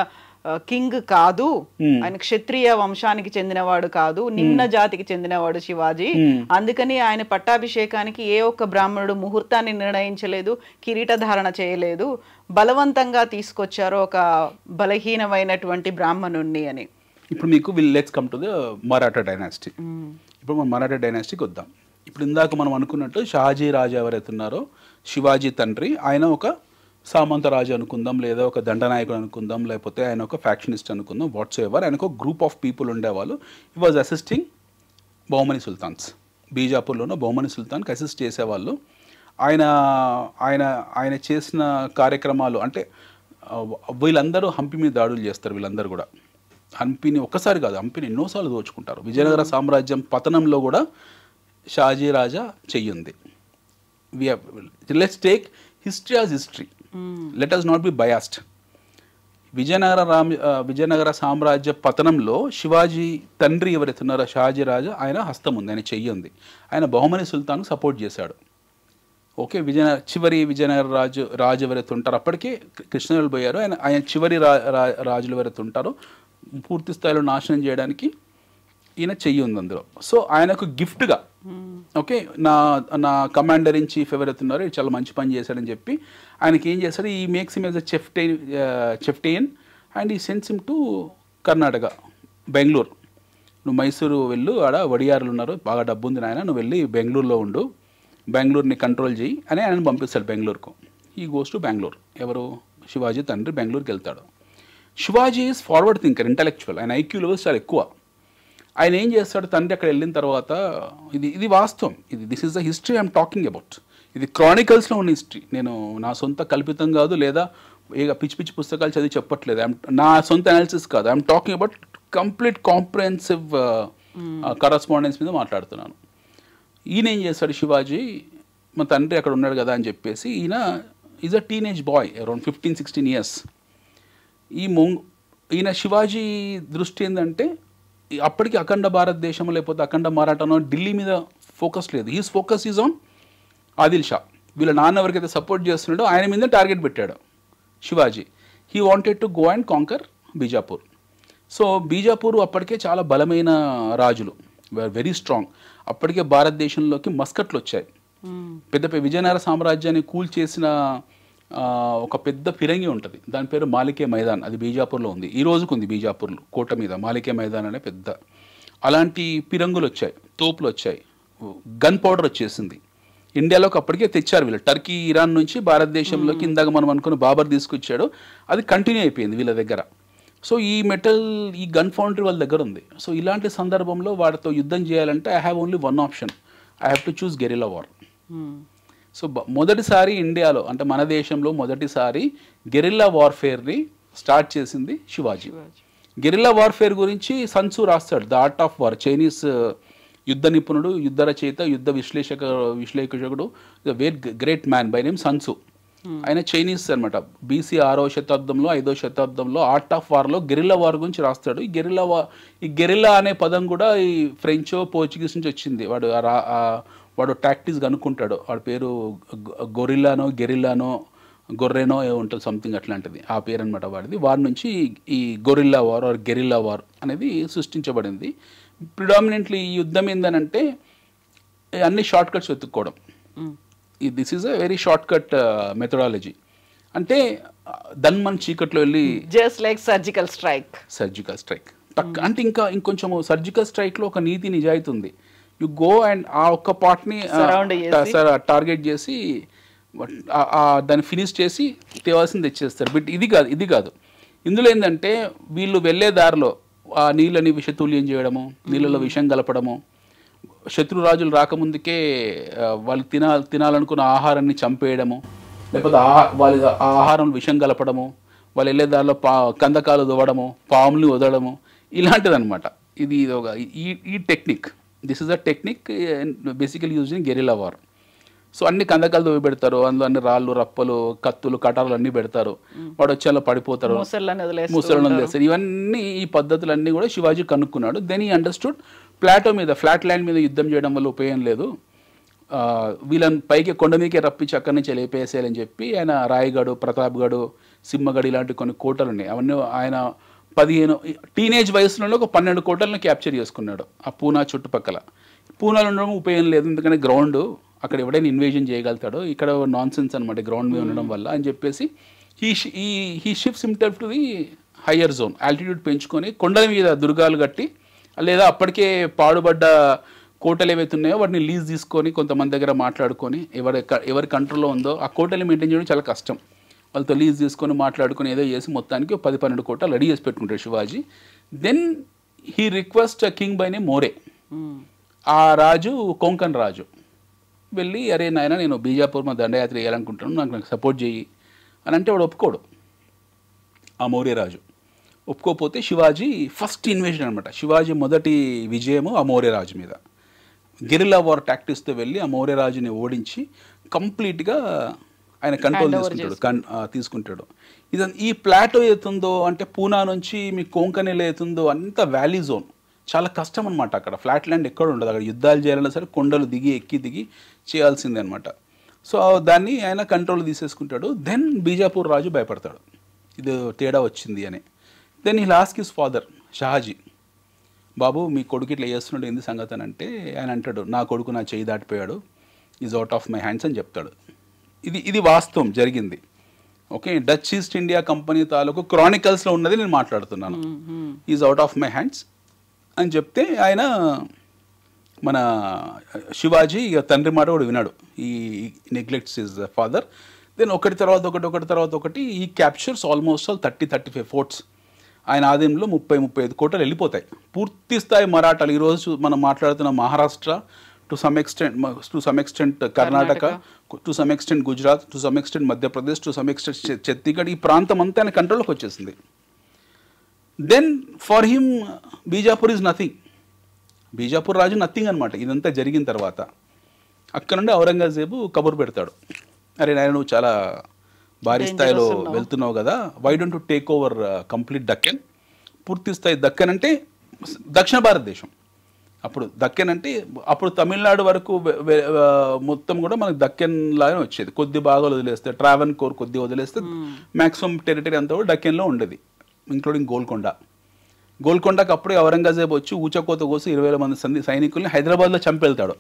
కింగ్ కాదు, ఆయన క్షత్రియ వంశానికి చెందినవాడు కాదు, నిమ్న జాతికి చెందినవాడు శివాజీ. అందుకని ఆయన పట్టాభిషేకానికి ఏ ఒక్క బ్రాహ్మణుడు ముహూర్తాన్ని నిర్ణయించలేదు, కిరీట ధారణ చేయలేదు, బలవంతంగా తీసుకొచ్చారు ఒక బలహీనమైనటువంటి బ్రాహ్మణుణ్ణి అని. ఇప్పుడు మీకు let's come to the Maratha dynasty. ఇప్పుడు మనం మరాఠా డైనాసిటీకి వద్దాం. ఇప్పుడు ఇందాక మనం అనుకున్నట్టు షాజీ రాజా ఎవరైతే ఉన్నారో శివాజీ తండ్రి, ఆయన ఒక సామంత రాజు అనుకుందాం, లేదా ఒక దండనాయకుడు అనుకుందాం, లేకపోతే ఆయన ఒక ఫ్యాక్షనిస్ట్ అనుకుందాం, వాట్స్ ఎవర్. ఆయన ఒక గ్రూప్ ఆఫ్ పీపుల్ ఉండేవాళ్ళు. He was assisting Bahmani sultans. బీజాపూర్లోనూ బహుమని సుల్తాన్కి అసిస్ట్ చేసేవాళ్ళు. ఆయన ఆయన ఆయన చేసిన కార్యక్రమాలు అంటే వీళ్ళందరూ హంపి మీద దాడులు చేస్తారు. వీళ్ళందరూ కూడా హంపిని ఒక్కసారి కాదు, హంపిని ఎన్నోసార్లు దోచుకుంటారు. విజయనగర సామ్రాజ్యం పతనంలో కూడా షాజీ రాజా చెయ్యింది. Let's take history as history, let us not be biased. Vijayanagara సామ్రాజ్య పతనంలో శివాజీ తండ్రి ఎవరైతే ఉన్నారో షాజీ రాజా, ఆయన హస్తం ఉంది, ఆయన చెయ్యింది. ఆయన బహుమని సుల్తాన్కు సపోర్ట్ చేశాడు. ఓకే, చివరి విజయనగర రాజు ఎవరైతే ఉంటారో, అప్పటికే కృష్ణదేవులు పోయారు, ఆయన చివరి రాజులు ఎవరైతే ఉంటారో పూర్తి స్థాయిలో నాశనం చేయడానికి ఈయన చెయ్యి ఉంది అందులో. సో ఆయనకు గిఫ్ట్గా, ఓకే, నా కమాండర్ ఇన్ చీఫ్ ఎవరైతే ఉన్నారో చాలా మంచి పని చేశాడని చెప్పి ఆయనకి ఏం చేశాడు, he makes him as a chieftain and he sends him to Karnataka, Bengaluru. నువ్వు మైసూరు వెళ్ళు, ఆడ వడియారులు ఉన్నారు, బాగా డబ్బు ఉంది నాయన, నువ్వు వెళ్ళి బెంగళూరులో ఉండు, బెంగళూరుని కంట్రోల్ చేయి అని ఆయన పంపిస్తాడు బెంగళూరుకు. ఈ గోస్ టు బెంగళూరు. ఎవరు? శివాజీ తండ్రి బెంగళూరుకి వెళ్తాడు. Shivaji is forward thinker, intellectual. ఆయన ఐక్యూ లెవెల్స్ చాలా ఎక్కువ. ఆయన ఏం చేస్తాడు, తండ్రి అక్కడ వెళ్ళిన తర్వాత, ఇది వాస్తవం, this is the history I'm talking about. ఇది క్రానికల్స్లో ఉన్న హిస్టరీ, నేను నా సొంత కల్పితం కాదు, లేదా పిచ్చి పిచ్చి పుస్తకాలు చదివి చెప్పట్లేదు, నా సొంత అనాలిసిస్ కాదు, I'm talking about complete comprehensive correspondence మీద మాట్లాడుతున్నాను. ఈయన ఏం చేస్తాడు, శివాజీ మా తండ్రి అక్కడ ఉన్నాడు కదా అని చెప్పేసి, is a teenage boy around 15-16 years. ఈయన శివాజీ దృష్టి ఏంటంటే అప్పటికి అఖండ భారతదేశం లేకపోతే అఖండ మరాఠానో ఢిల్లీ మీద ఫోకస్ లేదు. He's focus is on Adil Shah. వీళ్ళ నాన్న ఎవరికైతే సపోర్ట్ చేస్తున్నాడో ఆయన మీద టార్గెట్ పెట్టాడు Shivaji. He wanted to go and conquer Bijapur. So Bijapur అప్పటికే చాలా బలమైన రాజులు, వెరీ స్ట్రాంగ్. అప్పటికే భారతదేశంలోకి మస్కట్లు వచ్చాయి. పెద్ద విజయనగర సామ్రాజ్యాన్ని కూల్చేసిన ఒక పెద్ద ఫిరంగి ఉంటుంది, దాని పేరు మాలికే మైదాన్. అది బీజాపూర్లో ఉంది, ఈ రోజుకు ఉంది బీజాపూర్లో కోట మీద మాలికే మైదాన్ అనే పెద్ద. అలాంటి ఫిరంగులు వచ్చాయి, తోపులు వచ్చాయి, గన్ పౌడర్ వచ్చేసింది. ఇండియాలోకి అప్పటికే తెచ్చారు వీళ్ళు, టర్కీ ఇరాన్ నుంచి భారతదేశంలోకి. ఇందాక మనం అనుకున్న బాబర్ తీసుకొచ్చాడు, అది కంటిన్యూ అయిపోయింది వీళ్ళ దగ్గర. సో ఈ గన్ ఫౌండరీ వాళ్ళ దగ్గర ఉంది. సో ఇలాంటి సందర్భంలో వాడితో యుద్ధం చేయాలంటే I have only one option, I have to choose guerrilla war. So మొదటిసారి ఇండియాలో అంటే మన దేశంలో మొదటిసారి గెరిల్లా వార్ఫేర్ని స్టార్ట్ చేసింది శివాజీ. గెరిల్లా వార్ఫేర్ గురించి సన్సు రాస్తాడు, the art of war. Chinese యుద్ధ నిపుణుడు, యుద్ధ రచయిత, యుద్ధ విశ్లేషకుడు, very great man by name Sun Tzu. ఆయన చైనీస్ అనమాట. బీసీ 6వ శతాబ్దంలో 5వ శతాబ్దంలో ఆర్ట్ ఆఫ్ వార్లో గెరిల్లా వార్ గురించి రాస్తాడు. ఈ గెరిల్లా అనే పదం కూడా ఈ ఫ్రెంచో పోర్చుగీస్ నుంచి వచ్చింది. వాడు టాక్టిక్స్ కనుక్కుంటాడు, వాడి పేరు గెరిల్లానో గొర్రెనో ఉంటుంది, సంథింగ్ అట్లాంటిది ఆ పేరు అనమాట వాడిది. వారి నుంచి ఈ gorilla war or guerrilla war అనేది సృష్టించబడింది. ప్రిడామినెంట్లీ ఈ యుద్ధం ఏందనంటే అన్ని షార్ట్ కట్స్ వెతుక్కోవడం. This is a very short cut methodology. అంటే దన్మన్ చీకట్లో వెళ్ళి జస్ట్ లైక్ సర్జికల్ స్ట్రైక్ అంటే ఇంకొంచెం సర్జికల్ స్ట్రైక్లో ఒక నీతి నిజాయితీ ఉంది. యు గో అండ్ ఆ ఒక్క పార్ట్ని టార్గెట్ చేసి దాన్ని ఫినిష్ చేసి తేవాల్సింది తెచ్చేస్తారు. బట్ ఇది కాదు. ఇందులో ఏంటంటే వీళ్ళు వెళ్ళే దారిలో ఆ నీళ్ళని విషతుల్యం చేయడము, నీళ్ళలో విషం కలపడము, శత్రురాజులు రాకముందుకే వాళ్ళు తినాలనుకున్న ఆహారాన్ని చంపేయడము, లేకపోతే వాళ్ళ ఆహారం విషం కలపడము, వాళ్ళు వెళ్ళే దారిలో కందకాలు దువ్వడము, పాములు వదలడము, ఇలాంటిదన్నమాట. ఇది ఒక ఈ technique. This is a technique basically use in guerrilla war. So అన్ని కందకాలు దువ్వి పెడతారు, అందులో అన్ని రాళ్ళు, రప్పలు, కత్తులు, కటార్లు అన్నీ పెడతారు. వాడు వచ్చి అలా పడిపోతారు, ముసలను వదిలేస్తారు. ఇవన్నీ ఈ పద్ధతులన్నీ కూడా శివాజీ కనుక్కున్నాడు. దెన్ ఈ అండర్స్టూడ్ ప్లాటో మీద, ఫ్లాట్ ల్యాండ్ మీద యుద్ధం చేయడం వల్ల ఉపయోగం లేదు, వీళ్ళని పైకి కొండ మీకే రప్పించి అక్కడి నుంచి లేపేసేయాలని చెప్పి ఆయన రాయగఢ్, ప్రతాప్గఢ్, సింహగఢ్ ఇలాంటి కొన్ని కోటలు ఉన్నాయి. అవన్నీ ఆయన 15 టీనేజ్ వయసులో ఒక 12 కోటలను క్యాప్చర్ చేసుకున్నాడు ఆ పూనా చుట్టుపక్కల. పూనాలో ఉండడం ఉపయోగం లేదు, ఎందుకంటే గ్రౌండ్ అక్కడ ఎవడైనా ఇన్వేజన్ చేయగలుగుతాడు, ఇక్కడ నాన్ సెన్స్ అనమాట గ్రౌండ్ మీద ఉండడం వల్ల అని చెప్పేసి he shifts himself to the higher zone, altitude పెంచుకొని కొండల మీద దుర్గాలు కట్టి, లేదా అప్పటికే పాడుబడ్డ కోటలు ఏవైతే ఉన్నాయో వాటిని లీజ్ తీసుకొని కొంతమంది దగ్గర మాట్లాడుకొని ఎవరి కంట్రోల్లో ఉందో ఆ కోటలు మెయింటైన్ చేయడం చాలా కష్టం. వాళ్ళతో లీజ్ తీసుకొని మాట్లాడుకొని ఏదో చేసి మొత్తానికి 10-12 కోటలు రెడీ చేసి పెట్టుకుంటాడు Shivaji. Then he request king బై నే మోరే, ఆ రాజు కొంకన్ రాజు వెళ్ళి, అరే నాయన నేను బీజాపూర్ మా దండయాత్ర చేయాలనుకుంటున్నాను, నాకు సపోర్ట్ చేయి అని అంటే వాడు ఒప్పుకోడు. ఆ మౌర్య రాజు ఒప్పుకోకపోతే శివాజీ ఫస్ట్ ఇన్వేషన్ అనమాట. శివాజీ మొదటి విజయము ఆ మౌర్య రాజు మీద. గెరిల్లా వార్ టాక్టిక్స్తో వెళ్ళి ఆ మౌర్య రాజుని ఓడించి కంప్లీట్గా ఆయన కంట్రోల్ తీసుకుంటాడు. ఈ ప్లాటో ఏతుందో అంటే పూనా నుంచి మీ కొంకన్ ఏతుందో అంత వ్యాలీ జోన్, చాలా కష్టం అనమాట. అక్కడ ఫ్లాట్ ల్యాండ్ ఎక్కడ ఉండదు, అక్కడ యుద్ధాలు చేయాలన్నా సరే కొండలు ఎక్కి దిగి చేయాల్సిందే అనమాట. సో దాన్ని ఆయన కంట్రోల్ తీసేసుకుంటాడు. దెన్ బీజాపూర్ రాజు భయపడతాడు ఇది తేడా వచ్చింది అని. దెన్ ఈ లాస్ట్ హిస్ ఫాదర్ షాజీ, బాబు మీ కొడుకు ఇట్లా చేస్తున్నాడు ఏంది సంగతి అని అంటే ఆయన అంటాడు, నా కొడుకు నా చేయి దాటిపోయాడు, is out of my hands అని చెప్తాడు. ఇది వాస్తవం జరిగింది. Okay, Dutch East India Company తాలూకు క్రానికల్స్లో ఉన్నది నేను మాట్లాడుతున్నాను. Is out of my hands అని చెప్తే ఆయన మన శివాజీ ఇక తండ్రి మాట కూడా వినాడు, ఈ నెగ్లెక్ట్స్ హిజ్ ఫాదర్. దెన్ ఒకటి తర్వాత ఒకటి ఈ క్యాప్చర్స్ ఆల్మోస్ట్ 30-35 ఫోర్ట్స్. ఆయన ఆధీనంలో 30-35 కోటలు వెళ్ళిపోతాయి. పూర్తి స్థాయి మరాఠాలు ఈరోజు మనం మాట్లాడుతున్న Maharashtra, to some extent Karnataka, to some extent Gujarat, to some extent Madhya Pradesh, to some extent Chhattisgarh, ఈ ప్రాంతం అంతా ఆయన కంట్రోల్లోకి వచ్చేసింది. Then for him Bijapur is nothing, Bijapur రాజు నథింగ్ అనమాట. ఇదంతా జరిగిన తర్వాత అక్కడ నుండి ఔరంగజేబు కబురు పెడతాడు, అరే నాయన నువ్వు చాలా భారీ స్థాయిలో వెళ్తున్నావు కదా, why don't to take over complete Deccan. పూర్తి స్థాయి దక్కన్ అంటే దక్షిణ భారతదేశం. అప్పుడు దక్కన్ అంటే అప్పుడు తమిళనాడు వరకు మొత్తం కూడా మనకు దక్కన్ లాగానే వచ్చేది. కొద్ది భాగాలు వదిలేస్తే ట్రావెన్ కోర్ కొద్ది వదిలేస్తే మ్యాక్సిమం టెరిటరీ అంతా కూడా డక్కన్లో ఉండేది, ఇంక్లూడింగ్ గోల్కొండకు అప్పుడే ఔరంగజేబు వచ్చి ఊచకోత కోసి 20,000 మంది సైనికుల్ని హైదరాబాద్లో చంపెళ్తాడు.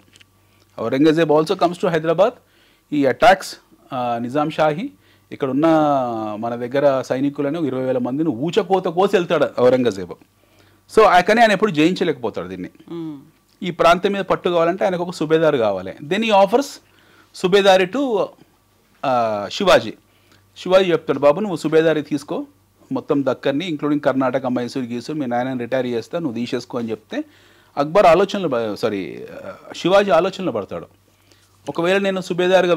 Aurangzeb also comes to Hyderabad. ఈ అటాక్స్ నిజాం షాహీ ఇక్కడ ఉన్న మన దగ్గర సైనికులను 20,000 మందిని ఊచకోత కోసి వెళ్తాడు ఔరంగజేబు. సో కానీ ఆయన ఎప్పుడు జయించలేకపోతాడు దీన్ని. ఈ ప్రాంతం మీద పట్టు కావాలంటే ఆయనకు ఒక సుబేదారు కావాలి. దెన్ ఈ ఆఫర్స్ సుబేదారి టు శివాజీ చెప్తాడు, బాబు నువ్వు సుబేదారి తీసుకో, మొత్తం దక్కన్ని ఇంక్లూడింగ్ కర్ణాటక, మైసూర్ గీసూరు మీ నాయనని రిటైర్ చేస్తా, నువ్వు తీసేసుకో అని చెప్తే అక్బర్ శివాజీ ఆలోచనలో పడతాడు. ఒకవేళ నేను సుబేదారుగా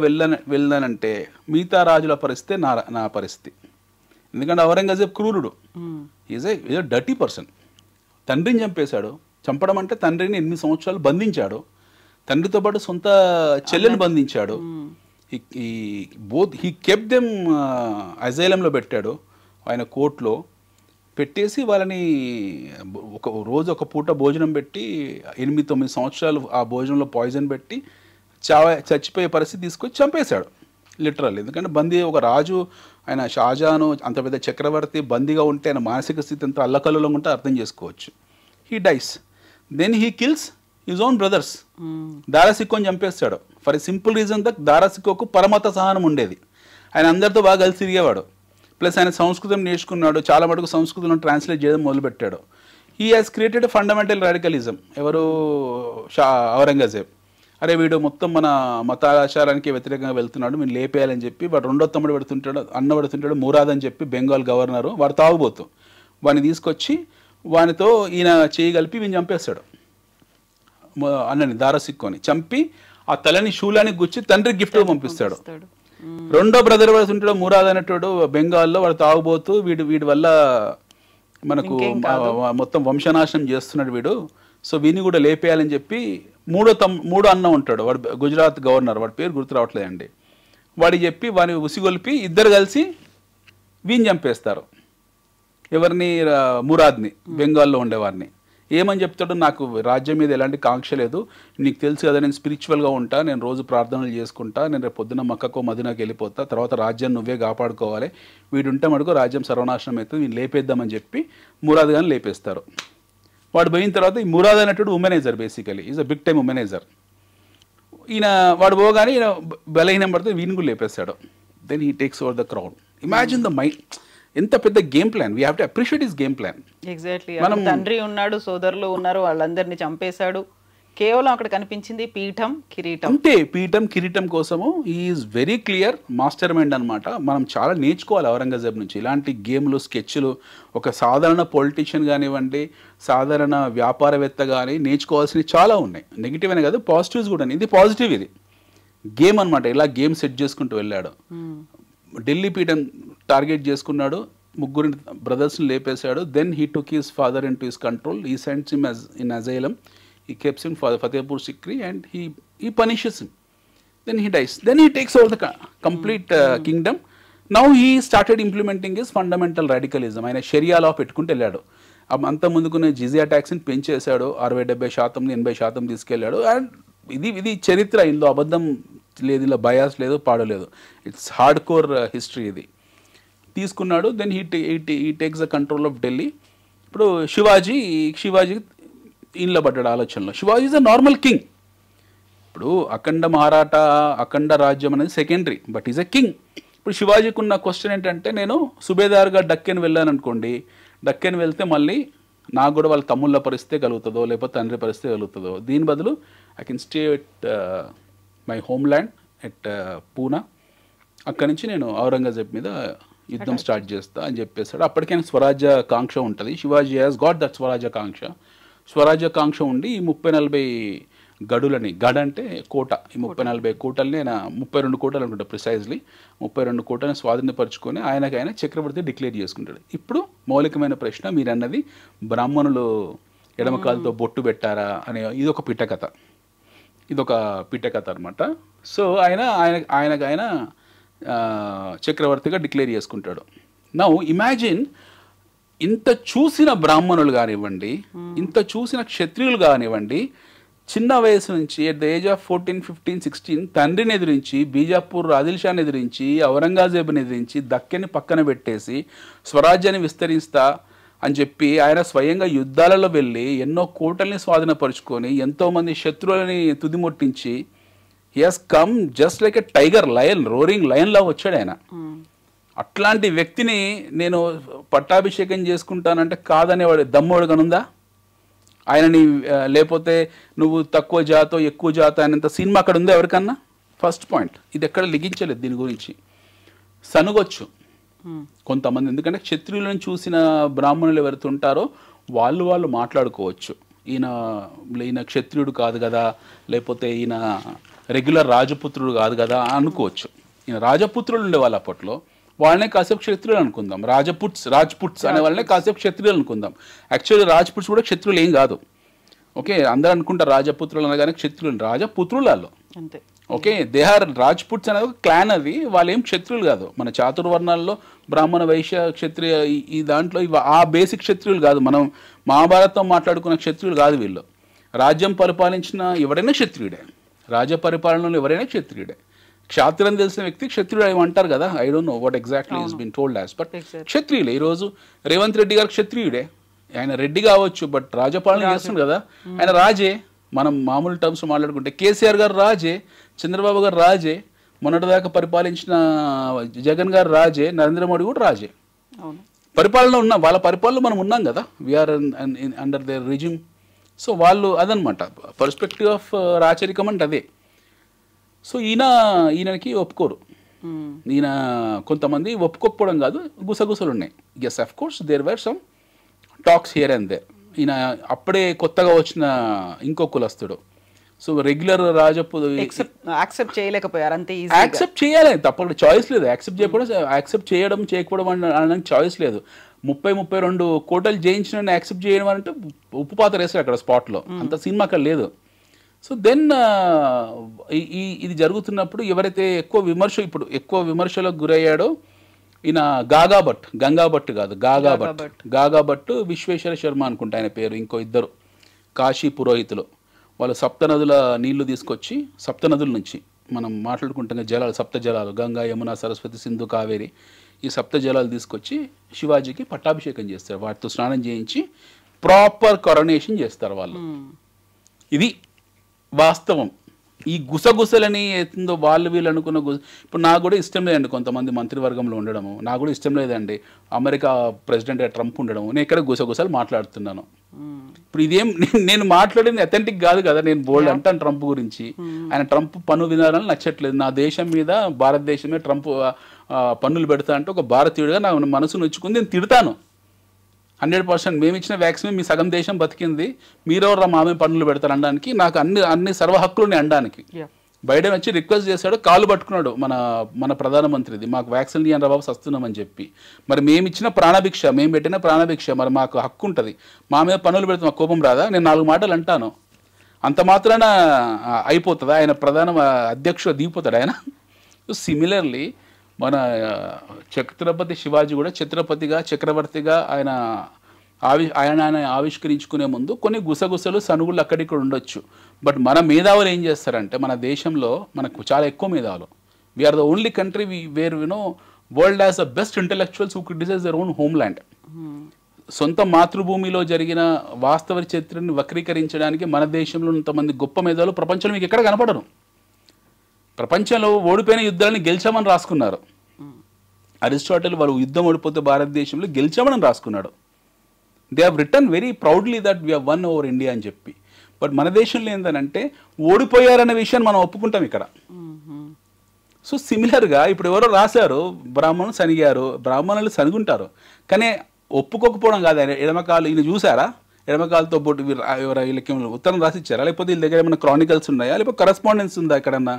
వెళ్ళానంటే మిగతా రాజుల పరిస్థితి నా పరిస్థితి. ఎందుకంటే ఔరంగజేబ్ క్రూరుడు, ఈజ్ ఏ డర్టీ పర్సన్. తండ్రిని చంపేశాడు. చంపడం అంటే తండ్రిని 8 సంవత్సరాలు బంధించాడు, తండ్రితో పాటు సొంత చెల్లెని బంధించాడు. హీ కెప్ దెమ్ అజైలంలో పెట్టాడు, ఆయన కోర్టులో పెట్టేసి వాళ్ళని ఒక పూట భోజనం పెట్టి 8-9 సంవత్సరాలు ఆ భోజనంలో పాయిజన్ పెట్టి చచ్చిపోయే పరిస్థితి తీసుకొచ్చి చంపేశాడు లిటరల్. ఎందుకంటే ఒక రాజు, ఆయన షాజాను అంత పెద్ద చక్రవర్తి బందీగా ఉంటే ఆయన మానసిక స్థితి అంతా అల్లకల్లలో ఉంటే అర్థం చేసుకోవచ్చు. He dies. Then he kills his own brothers. దారాసిక్కోని చంపేస్తాడు for a simple reason that దారాసిక్కోకు పరమత సహనం ఉండేది. ఆయన అందరితో బాగా కలిసి తిరిగేవాడు. ప్లస్ ఆయన సంస్కృతం నేర్చుకున్నాడు, చాలా మటుకు సంస్కృతంలో ట్రాన్స్లేట్ చేయడం మొదలుపెట్టాడు. He has created fundamental radicalism. ఎవరు? ఔరంగజేబ్. అరే వీడు మొత్తం మన మతాచారానికి వ్యతిరేకంగా వెళ్తున్నాడు, మీరు లేపేయాలని చెప్పి వాడు రెండో తమ్ముడు పెడుతుంటాడు మురాద్ అని చెప్పి బెంగాల్ గవర్నరు, వాడు తాగుబోతు, వాడిని తీసుకొచ్చి వానితో ఈయన చేయి కలిపి వీని చంపేస్తాడు. అన్నని దారాసిక్కోని చంపి ఆ తలని శూలానికి గుచ్చి తండ్రికి గిఫ్ట్గా పంపిస్తాడు. రెండో బ్రదర్ పడుతుంటాడు మురాద్ అనేటాడు బెంగాల్లో, వాడు తాగుబోతూ వీడి వల్ల మనకు మొత్తం వంశనాశనం చేస్తున్నాడు వీడు, సో వీని కూడా లేపేయాలని చెప్పి మూడో అన్న ఉంటాడు, వాడు గుజరాత్ గవర్నర్, వాడి పేరు గుర్తు రావట్లేదండి, వాడికి చెప్పి వాడిని ఉసిగొల్పి ఇద్దరు కలిసి వీని చంపేస్తారు. ఎవరిని? మురాద్ని, బెంగాల్లో ఉండేవారిని. ఏమని చెప్తాడు, నాకు రాజ్యం మీద ఎలాంటి కాంక్ష లేదు, నీకు తెలుసు కదా నేను స్పిరిచువల్గా ఉంటా, నేను రోజు ప్రార్థనలు చేసుకుంటా, నేను రేపు పొద్దున్న మక్కకో మదీనాకి వెళ్ళిపోతా, తర్వాత రాజ్యాన్ని నువ్వే కాపాడుకోవాలి, వీడుంటే మటుకు రాజ్యం సర్వనాశనం అవుతుంది, వీళ్ళు లేపేద్దామని చెప్పి మురాద్ గారిని లేపేస్తారు. వాడు పోయిన తర్వాత ఈ మురాద్ అనేటువంటి womaniser, basically is a big time womaniser. ఈయన వాడు పోగానే ఈయన బలహీనం పడితే వీని కూడా లేపేస్తాడు. Then he takes over the crowd. Imagine the mind, ఎంత పెద్ద game plan. We have to appreciate his game plan. Exactly. తండ్రి ఉన్నాడు, సోదరులు ఉన్నారు, వాళ్ళందరినీ చంపేశాడు. కేవలం అక్కడ కనిపించింది పీఠం, కిరీటం. అంతే, పీఠం కిరీటం కోసము is very clear master mind అనమాట. మనం చాలా నేర్చుకోవాలి ఔరంగజేబ్ నుంచి. ఇలాంటి గేమ్లు, స్కెచ్లు ఒక సాధారణ పొలిటీషియన్ కానివ్వండి, సాధారణ వ్యాపారవేత్త కానీ నేర్చుకోవాల్సినవి చాలా ఉన్నాయి. నెగిటివ్ అనే కాదు, పాజిటివ్స్ కూడా. ఇది పాజిటివ్, ఇది గేమ్ అనమాట. ఇలా గేమ్ సెట్ చేసుకుంటూ వెళ్ళాడు. ఢిల్లీ పీఠం టార్గెట్ చేసుకున్నాడు, ముగ్గురు బ్రదర్స్ని లేపేశాడు. Then he took his father in to his control. He sends him in asylum. He keeps him for Fatehpur Sikri and he punishes him. Then he dies. Then he takes over the complete kingdom. Now he started implementing his fundamental radicalism. ఆయన షరియా లా పెట్టుకుంటూ వెళ్ళాడు. అంత ముందుకునే జిజియా ట్యాక్స్ని పెంచేశాడు. 60-70%, 80% తీసుకెళ్ళాడు. And ఇది చరిత్ర, ఇందులో అబద్ధం లేదు, ఇలా బయాస్ లేదు, పాడలేదు. It's hard core history. ఇది తీసుకున్నాడు. Then he takes the control of Delhi. ఇప్పుడు శివాజీ ఇంట్లో పడ్డాడు ఆలోచనలో. Shivaji is a normal king. ఇప్పుడు అఖండ మహారాఠా, అఖండ రాజ్యం అనేది secondary, but is a king. ఇప్పుడు శివాజీకి ఉన్న క్వశ్చన్ ఏంటంటే, నేను సుబేదార్గా డక్కెన్ వెళ్ళాను అనుకోండి, డక్కెన్ వెళ్తే మళ్ళీ నాకు కూడా వాళ్ళ తమ్ముళ్ళ పరిస్థితే కలుగుతుందో, లేకపోతే తండ్రి పరిస్థితి కలుగుతుందో, దీని బదులు I can stay at my home land at Poona, అక్కడి నుంచి నేను ఔరంగజేబ్ మీద యుద్ధం స్టార్ట్ చేస్తా అని చెప్పేశాడు. అప్పటికైనా స్వరాజ్య కాంక్ష ఉంటుంది. శివాజీ హ్యాస్ గాట్ దట్ స్వరాజ్య కాంక్ష ఉండి ఈ 30-40 గడులని, గడ్ అంటే కోట, ఈ 30-40 కోటల్ని ఆయన 32 కోటలు అనుకుంటా ప్రిసైజ్లీ, 32 కోటలను స్వాధీనపరుచుకొని ఆయన చక్రవర్తి డిక్లేర్ చేసుకుంటాడు. ఇప్పుడు మౌలికమైన ప్రశ్న, మీరు అన్నది బ్రాహ్మణులు ఎడమకాలతో బొట్టు పెట్టారా అనే ఇదొక పిట్టకథ అనమాట. సో ఆయన చక్రవర్తిగా డిక్లేర్ చేసుకుంటాడు. నౌ ఇమాజిన్, ఇంత చూసిన బ్రాహ్మణులు కానివ్వండి, ఇంత చూసిన క్షత్రియులు కానివ్వండి, చిన్న వయసు నుంచి ఎట్ ద ఏజ్ ఆఫ్ 14, 15, 16 తండ్రిని ఎదిరించి, బీజాపూర్ ఆదిల్ షాని ఎదిరించి, ఔరంగజేబుని ఎదిరించి, దక్కెని పక్కన పెట్టేసి స్వరాజ్యాన్ని విస్తరిస్తా అని చెప్పి ఆయన స్వయంగా యుద్ధాలలో వెళ్ళి ఎన్నో కోటల్ని స్వాధీనపరుచుకొని ఎంతోమంది శత్రువులని తుదిముట్టించి, he has come just like a tiger, lion, roaring lion లా వచ్చాడు ఆయన. అట్లాంటి వ్యక్తిని నేను పట్టాభిషేకం చేసుకుంటానంటే కాదనేవాడు దమ్మోడు కనుందా ఆయనని? లేకపోతే నువ్వు తక్కువ జాతో ఎక్కువ జాతో అనేంత సినిమా అక్కడ ఉందా ఎవరికన్నా? First point. ఇది ఎక్కడ లిగించలేదు దీని గురించి. సనుగొచ్చు కొంతమంది, ఎందుకంటే క్షత్రియులను చూసిన బ్రాహ్మణులు ఎవరైతే ఉంటారో వాళ్ళు మాట్లాడుకోవచ్చు, ఈయన క్షత్రియుడు కాదు కదా, లేకపోతే ఈయన రెగ్యులర్ రాజపుత్రుడు కాదు కదా అనుకోవచ్చు. ఈయన రాజపుత్రులు ఉండేవాళ్ళు అప్పట్లో, వాళ్ళనే కాసేపు క్షత్రియులు అనుకుందాం. రాజ్పుట్స్ అనే వాళ్ళనే కాసేపు క్షత్రియులు అనుకుందాం. యాక్చువల్లీ రాజ్పుట్స్ కూడా క్షత్రులు ఏం కాదు. ఓకే, అందరూ అనుకుంటారు రాజపుత్రులు అనగానే క్షత్రులు, రాజపుత్రులు వాళ్ళు. ఓకే, దే ఆర్ రాజ్పుట్స్ అనేది ఒక క్లాన్. అది వాళ్ళు ఏం క్షత్రులు కాదు. మన చాతుర్వర్ణాల్లో బ్రాహ్మణ, వైశ్య, క్షత్రియ ఈ దాంట్లో ఆ బేసిక్ క్షత్రియులు కాదు. మనం మహాభారతం మాట్లాడుకున్న క్షత్రియులు కాదు వీళ్ళు. రాజ్యం పరిపాలించిన ఎవరైనా క్షత్రియుడే, రాజ్య పరిపాలనలో ఎవరైనా క్షత్రియుడే. క్షాత్రం తెలిసిన వ్యక్తి క్షత్రియుడు ఏమంటారు కదా, I don't know what exactly is been told as, but క్షత్రియులే. ఈరోజు రేవంత్ రెడ్డి గారు క్షత్రియుడే, ఆయన రెడ్డి కావచ్చు, బట్ రాజపాలన చేస్తుంది కదా, ఆయన రాజే. మనం మామూలు టర్మ్స్ మాట్లాడుకుంటే కేసీఆర్ గారు రాజే, చంద్రబాబు గారు రాజే, మొన్నటిదాకా పరిపాలించిన జగన్ గారు రాజే, నరేంద్ర మోడీ కూడా రాజే. పరిపాలన ఉన్నాం, వాళ్ళ పరిపాలన మనం ఉన్నాం కదా, we are under their regime. So వాళ్ళు అదనమాట పర్స్పెక్టివ్ ఆఫ్ రాచరికం అంటే అదే. సో ఈయనకి ఒప్పుకోరు. ఈయన కొంతమంది ఒప్పుకోకపోవడం కాదు, గుసగుసలు ఉన్నాయి. Yes, of course there were some talks here and there. ఈయన అప్పుడే కొత్తగా వచ్చిన ఇంకో కులస్తుడు. సో రెగ్యులర్ యాక్సెప్ట్ చేయలేకపోయారు, అంతే. యాక్సెప్ట్ చేయాలి, తప్పకుండా చాయిస్ లేదు. యాక్సెప్ట్ చేయడం చేయకపోవడం అనడానికి చాయిస్ లేదు. 30-32 కోటలు జయించిన యాక్సెప్ట్ చేయడం అంటే ఉప్పు పాత్ర వేస్తారు అక్కడ స్పాట్లో, అంత సినిమా అక్కడ లేదు. సో దెన్ ఇది జరుగుతున్నప్పుడు ఎవరైతే ఎక్కువ విమర్శలకు గురయ్యాడో ఈయన గంగాభట్ కాదు, గాగాభట్, విశ్వేశ్వర శర్మ అనుకుంటా ఆయన పేరు, ఇంకో ఇద్దరు కాశీ పురోహితులు వాళ్ళు సప్తనదుల నీళ్లు తీసుకొచ్చి, సప్తనదుల నుంచి మనం మాట్లాడుకుంటున్న జలాలు, సప్త జలాలు, గంగా, యమున, సరస్వతి, సింధు, కావేరి, ఈ సప్త జలాలు తీసుకొచ్చి శివాజీకి పట్టాభిషేకం చేస్తారు. వాటితో స్నానం చేయించి ప్రాపర్ కరోనేషన్ చేస్తారు వాళ్ళు. ఇది వాస్తవం. ఈ గుసగుసలని ఏందో వాళ్ళు వీళ్ళు అనుకున్న ఇప్పుడు నాకు కూడా ఇష్టం లేదండి కొంతమంది మంత్రివర్గంలో ఉండడము, నాకు కూడా ఇష్టం లేదండి అమెరికా ప్రెసిడెంట్ ట్రంప్ ఉండడము. నేను ఇక్కడ గుసగుసలు మాట్లాడుతున్నాను. ఇప్పుడు ఇదేం నేను మాట్లాడింది అథెంటిక్ కాదు కదా. నేను బోల్డ్ అంటాను ట్రంప్ గురించి. ఆయన ట్రంప్ పన్ను విధానాలు నచ్చట్లేదు. నా దేశం మీద, భారతదేశం మీద ట్రంప్ పన్నులు పెడతా అంటే ఒక భారతీయుడిగా నా మనసు నొచ్చుకుంది, నేను తిడతాను 100%. మేము ఇచ్చిన వ్యాక్సిన్ మీ సగం దేశం బతికింది, మీరెవరు మామే పన్నులు పెడతారు అనడానికి, నాకు అన్ని సర్వ హక్కులు అనడానికి. బైడెన్ వచ్చి రిక్వెస్ట్ చేశాడు, కాలు పట్టుకున్నాడు మన ప్రధానమంత్రిది, మాకు వ్యాక్సిన్ ఇవ్వండి బాబు సస్తున్నామని చెప్పి. మరి మేము ఇచ్చిన ప్రాణభిక్ష, మేము పెట్టిన ప్రాణభిక్ష, మరి మాకు హక్కు ఉంటుంది, మా మీద పన్నులు పెడితే మాకు కోపం రాదా? నేను 4 మాటలు అంటాను, అంత మాత్రాన అయిపోతుందా? ఆయన ప్రధాన అధ్యక్షుడు దిగిపోతాడు ఆయన. సిమిలర్లీ మన ఛత్రపతి శివాజీ కూడా ఛత్రపతిగా, చక్రవర్తిగా ఆయన ఆవిష్కరించుకునే ముందు కొన్ని గుసగుసలు, సనుగులు అక్కడిక్కడ ఉండొచ్చు. బట్ మన మేధావులు ఏం చేస్తారంటే, మన దేశంలో మనకు చాలా ఎక్కువ మేధావులు. We are the only country where world has the best intellectuals who criticize their own home land. సొంత మాతృభూమిలో జరిగిన వాస్తవ చరిత్రని వక్రీకరించడానికి మన దేశంలో ఇంతమంది గొప్ప మేధావులు ప్రపంచంలో మీకు ఎక్కడ కనపడరు. ప్రపంచంలో ఓడిపోయిన యుద్ధాలని గెలిచామని రాసుకున్నారు. అరిస్టాటిల్ వాళ్ళు యుద్ధం ఓడిపోతే భారతదేశంలో గెలిచామని రాసుకున్నాడు. They have return very proudly that we have one over India అని చెప్పి. బట్ మన దేశంలో ఏంటంటే ఓడిపోయారనే విషయాన్ని మనం ఒప్పుకుంటాం ఇక్కడ. సో సిమిలర్గా ఇప్పుడు ఎవరో రాశారు, బ్రాహ్మణులు సనిగారు, బ్రాహ్మణులు సనిగుంటారు, కానీ ఒప్పుకోకపోవడం కాదు. ఎడమకాలు ఈయన చూసారా, ఎడమకాలతో బొట్టు వీళ్ళకి ఉత్తరం రాసిచ్చారా, లేకపోతే వీళ్ళ దగ్గర ఏమైనా క్రానికల్స్ ఉన్నాయా, లేకపోతే కరస్పాండెన్స్ ఉందా ఎక్కడన్నా?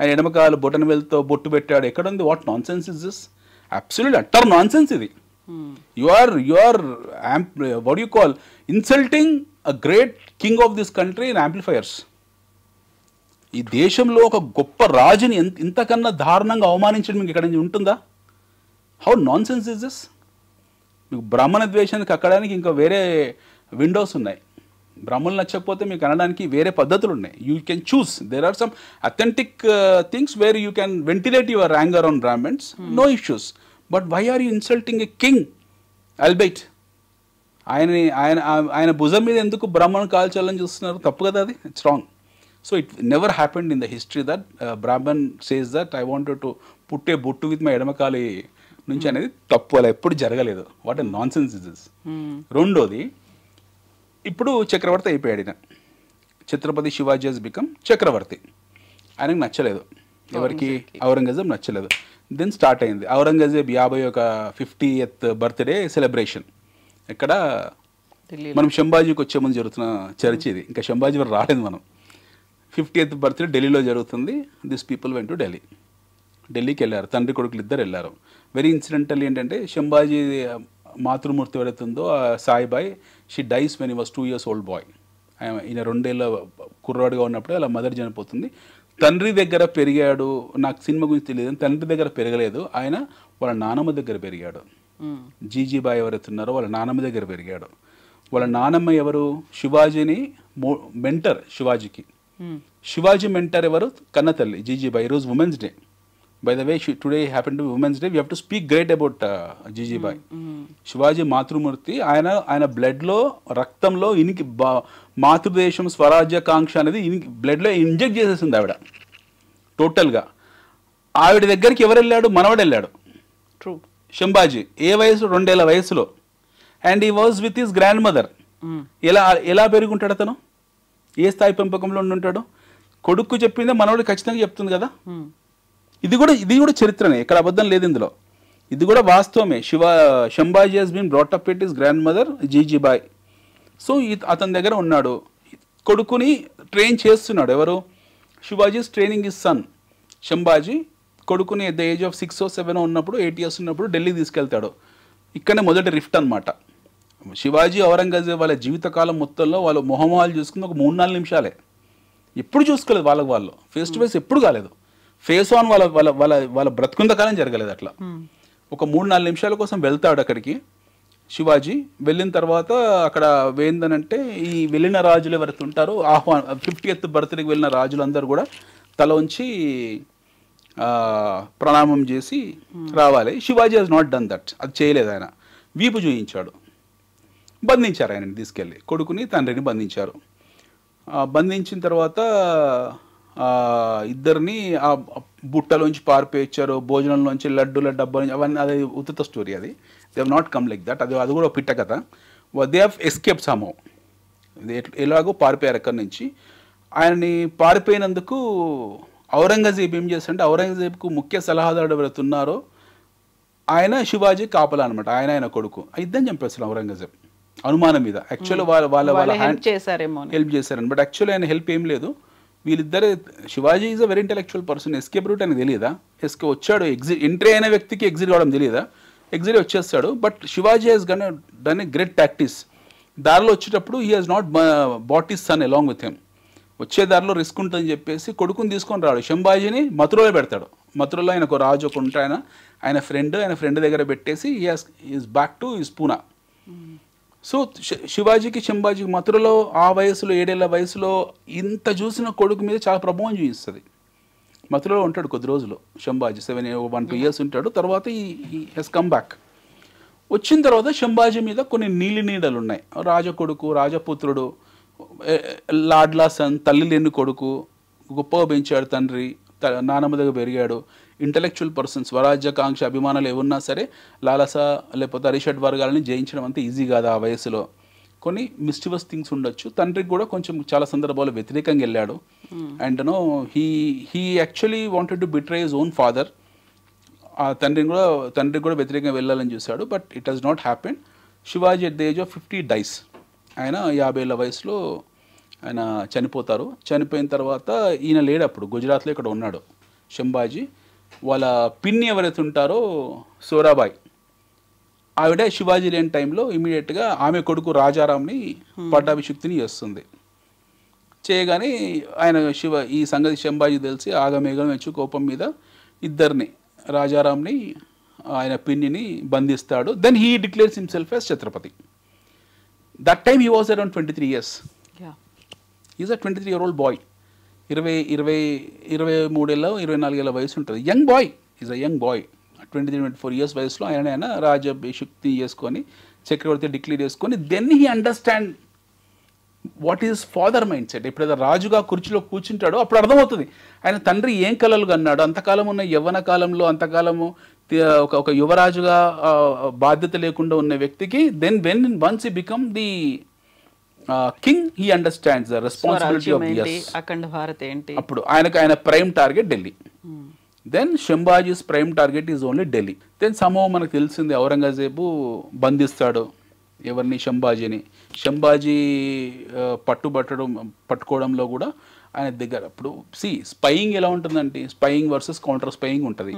ఆయన ఎడమకాలు బొటన వేలుతో బొట్టు పెట్టాడు, ఎక్కడుంది? What non sense is this? Absolute utter non sense ఇది. You are what do you call insulting a great king of this country in amplifiers. ఈ దేశంలో ఒక గొప్ప రాజుని ఇంతకన్నా దారుణంగా అవమానించడం మీకు ఎక్కడ ఉంటుందా? How non sense is this? మీకు బ్రాహ్మణ ద్వేషానికి అక్కడానికి ఇంకా వేరే విండోస్ ఉన్నాయి. బ్రాహ్మణులు నచ్చకపోతే మీకు అనడానికి వేరే పద్ధతులు ఉన్నాయి. You can choose. There are some authentic things where you can ventilate your anger on Brahmins, no issues. But why are you insulting a king albeit? ఆయన భుజం మీద ఎందుకు బ్రాహ్మణులు కాల్చాలని చూస్తున్నారు? తప్పు కదా అది. It's wrong. So it never happened in the history that brahmin says that I wanted to put a బొట్టు విత్ మై ఎడమకాలి నుంచి అనేది తప్పు. అలా ఎప్పుడు జరగలేదు. What a non sense is this. రెండోది, ఇప్పుడు చక్రవర్తి అయిపోయాడు ఈయన. ఛత్రపతి శివాజీ హస్ బికమ్ చక్రవర్తి. ఆయనకు నచ్చలేదు, ఎవరికి? ఔరంగజేబ్ నచ్చలేదు. దెన్ స్టార్ట్ అయింది ఔరంగజేబ్ 50th బర్త్డే సెలబ్రేషన్. ఇక్కడ మనం శంభాజీకి వచ్చే ముందు జరుగుతున్న చర్చ ఇది. ఇంకా శంభాజీ వారు రాలేదు. మనం 50th బర్త్డే ఢిల్లీలో జరుగుతుంది. దిస్ పీపుల్ వెంట్ టు ఢిల్లీకి వెళ్ళారు. తండ్రి కొడుకులు ఇద్దరు వెళ్ళారు. వెరీ ఇన్సిడెంటల్ ఏంటంటే, శంభాజీ మాతృమూర్తి ఎవరైతుందో Saibai, she dies when he was 2 years old boy. ఈయన 2 ఏళ్ళ కుర్రాడుగా ఉన్నప్పుడు అలా మదర్ చనిపోతుంది. తండ్రి దగ్గర పెరిగాడు. నాకు సినిమా గురించి తెలియదు. తండ్రి దగ్గర పెరగలేదు, ఆయన వాళ్ళ నానమ్మ దగ్గర పెరిగాడు. జీజీబాయ్ ఎవరైతే ఉన్నారో వాళ్ళ నానమ్మ దగ్గర పెరిగాడు. వాళ్ళ నానమ్మ ఎవరు? శివాజీని మెంటర్. శివాజీ మెంటర్ ఎవరు? కన్నతల్లి జీజీబాయ్. ఈరోజు women's day. By the way, today happen to women's day. We have to speak great about Jijabai. Shivaji మాతృమూర్తి. ఆయన బ్లడ్లో, రక్తంలో ఇనికి మాతృదేశం స్వరాజ్యకాంక్ష అనేది బ్లడ్లో ఇంజెక్ట్ చేసేసింది ఆవిడ టోటల్గా. ఆవిడ దగ్గరికి ఎవరు వెళ్ళాడు? మనవడు వెళ్ళాడు. శంభాజీ ఏ వయసు? 2 ఏళ్ల వయసులో. And he was with his grand mother. ఎలా పెరుగుంటాడు అతను? ఏ స్థాయి పెంపకంలో ఉంటాడు? కొడుకు చెప్పిందే మనవడు ఖచ్చితంగా చెప్తుంది కదా. ఇది కూడా చరిత్రనే, ఇక్కడ అబద్ధం లేదు ఇందులో. ఇది కూడా వాస్తవమే. Sambhaji has been brought up with his grand mother Jijabai. So అతని దగ్గర ఉన్నాడు. కొడుకుని ట్రైన్ చేస్తున్నాడు. ఎవరు? Shivaji is training his son. Sambhaji కొడుకుని at the age of 6 or 7 ఉన్నప్పుడు, 8 years ఉన్నప్పుడు ఢిల్లీ తీసుకెళ్తాడు. ఇక్కడనే మొదటి రిఫ్ట్ అనమాట. శివాజీ ఔరంగజేబ్ వాళ్ళ జీవితకాలం మొత్తంలో వాళ్ళు మొహమాలు చూసుకుని ఒక 3-4 నిమిషాలే. ఎప్పుడు చూసుకోలేదు వాళ్ళు ఫేస్ టు ఫేస్ ఎప్పుడు కాలేదు. ఫేస్ ఆన్ వాళ్ళ బ్రతుకుంద కాలం జరగలేదు అట్లా. ఒక 3-4 నిమిషాల కోసం వెళ్తాడు అక్కడికి. శివాజీ వెళ్ళిన తర్వాత అక్కడ ఏందనంటే ఈ వెళ్ళిన రాజులు ఎవరైతే ఉంటారో 50th బర్త్డేకి వెళ్ళిన రాజులందరూ కూడా తల ఉంచి ప్రణామం చేసి రావాలి. Shivaji has not done that, అది చేయలేదు. ఆయన వీపు చూయించాడు, బంధించారు ఆయనని తీసుకెళ్ళి, కొడుకుని తండ్రిని బంధించారు. బంధించిన తర్వాత ఇద్దరిని ఆ బుట్టలోంచి పారిపోయించారు, భోజనంలోంచి లడ్డూల డబ్బా నుంచి, అవన్నీ అది ఉత్త స్టోరీ, అది they have not come like that, అది కూడా పిట్ట కథ. దే హ్యావ్ ఎస్కేప్ సమ్హౌ, ఎలాగో పారిపోయారు అక్కడి నుంచి. ఆయనని పారిపోయినందుకు ఔరంగజేబ్ ఏం చేస్తాడంటే, ఔరంగజేబ్కు ముఖ్య సలహాదారు ఎవరైతే ఉన్నారో ఆయన శివాజీ కాపలా అనమాట, ఆయన కొడుకు, ఇద్దరిని చంపేస్తారు ఔరంగజేబ్ అనుమానం మీద. యాక్చువల్లీ వాళ్ళ హెల్ప్ చేశారని, బట్ యాక్చువల్లీ ఆయన హెల్ప్ ఏం లేదు. వీళ్ళిద్దరే, Shivaji is a very intellectual person, escape route అని తెలియదా, వచ్చాడు, ఎంట్రీ అయిన వ్యక్తికి ఎగ్జిట్ కావడం తెలియదా, ఎగ్జిట్ వచ్చేస్తాడు. But Shivaji has done a great practice. దారిలో వచ్చేటప్పుడు he has not bought his son along with him. వచ్చే దారిలో రిస్క్ ఉంటుందని చెప్పేసి కొడుకుని తీసుకొని రాడు, శంభాజీని మథురలో పెడతాడు. మథురలో ఆయనకు రాజు ఒక ఉంటాయన, ఆయన ఫ్రెండ్ దగ్గర పెట్టేసి is back to is Poona. So శివాజీకి శంభాజీకి మథురలో ఆ వయసులో 7 ఏళ్ల వయసులో ఇంత చూసిన కొడుకు మీద చాలా ప్రభావం చూపిస్తుంది. మథురలో ఉంటాడు కొద్ది రోజులు శంభాజీ, 1-2 years ఉంటాడు. తర్వాత ఈ హెస్ కమ్ బ్యాక్. వచ్చిన తర్వాత శంభాజీ మీద కొన్ని నీడలు ఉన్నాయి. రాజకొడుకు, రాజపుత్రుడు, లాడ్లా సన్, తల్లి లేని కొడుకు, గొప్పగా పెంచాడు తండ్రి, నానమ్మ దగ్గర పెరిగాడు, ఇంటలెక్చువల్ పర్సన్, స్వరాజ్యకాంక్ష అభిమానాలు ఏమున్నా సరే లాలస లేకపోతే అరిషడ్ వర్గాలని జయించడం అంతా ఈజీ కాదు ఆ వయసులో. కొన్ని మిస్టివస్ థింగ్స్ ఉండొచ్చు. తండ్రికి కూడా కొంచెం చాలా సందర్భాల్లో వ్యతిరేకంగా వెళ్ళాడు. And he actually wanted to betray his own father. ఆ తండ్రికి కూడా వ్యతిరేకంగా వెళ్ళాలని చూశాడు. But it has not happen. Shivaji at the age of 50 dies. ఆయన 50 ఏళ్ల వయసులో ఆయన చనిపోతారు. చనిపోయిన తర్వాత ఈయన లేడు అప్పుడు, గుజరాత్లో ఇక్కడ ఉన్నాడు శంభాజీ. వాళ్ళ పిన్ని ఎవరైతే ఉంటారో సోరాబాయ్, ఆవిడ శివాజీ లేని టైంలో ఇమీడియట్గా ఆమె కొడుకు రాజారాంని పట్టాభిషిక్తిని చేస్తుంది. చేయగానే ఆయన ఈ సంగతి శంభాజీ తెలిసి ఆగమేఘం వచ్చి కోపం మీద ఇద్దరిని, రాజారాంని ఆయన పిన్నిని బంధిస్తాడు. Then he declares himself as Chhatrapati. That time he was around 23 years. Is a 23-year-old boy. 23 ఏళ్ళ 24 ఏళ్ళ వయసు ఉంటుంది. Young boy, is a young boy. 23-24 years వయసులో ఆయన రాజాభిషిక్తి చేసుకొని చక్రవర్తి డిక్లేర్ చేసుకొని then he understand what is father mind set. ఎప్పుడైతే రాజుగా కుర్చీలో కూర్చుంటాడో అప్పుడు అర్థమవుతుంది ఆయన తండ్రి ఏం కలలు కన్నాడు. అంతకాలం ఉన్న యవ్వన కాలంలో, అంతకాలము ఒక యువరాజుగా బాధ్యత లేకుండా ఉన్న వ్యక్తికి then once he become the king he understands the responsibility of అఖండ భారత్ ఏంటి. అప్పుడు ఆయన prime target Delhi. Then Sambhaji's prime target is only Delhi. Then సమూహం మనకు తెలిసింది, ఔరంగజేబు బంధిస్తాడు ఎవరిని, శంభాజీని. శంభాజీ పట్టుకోవడంలో కూడా ఆయన దగ్గర అప్పుడు స్పైయింగ్ ఎలా ఉంటుందంటే, స్పైయింగ్ వర్సెస్ కౌంటర్ స్పైయింగ్ ఉంటుంది.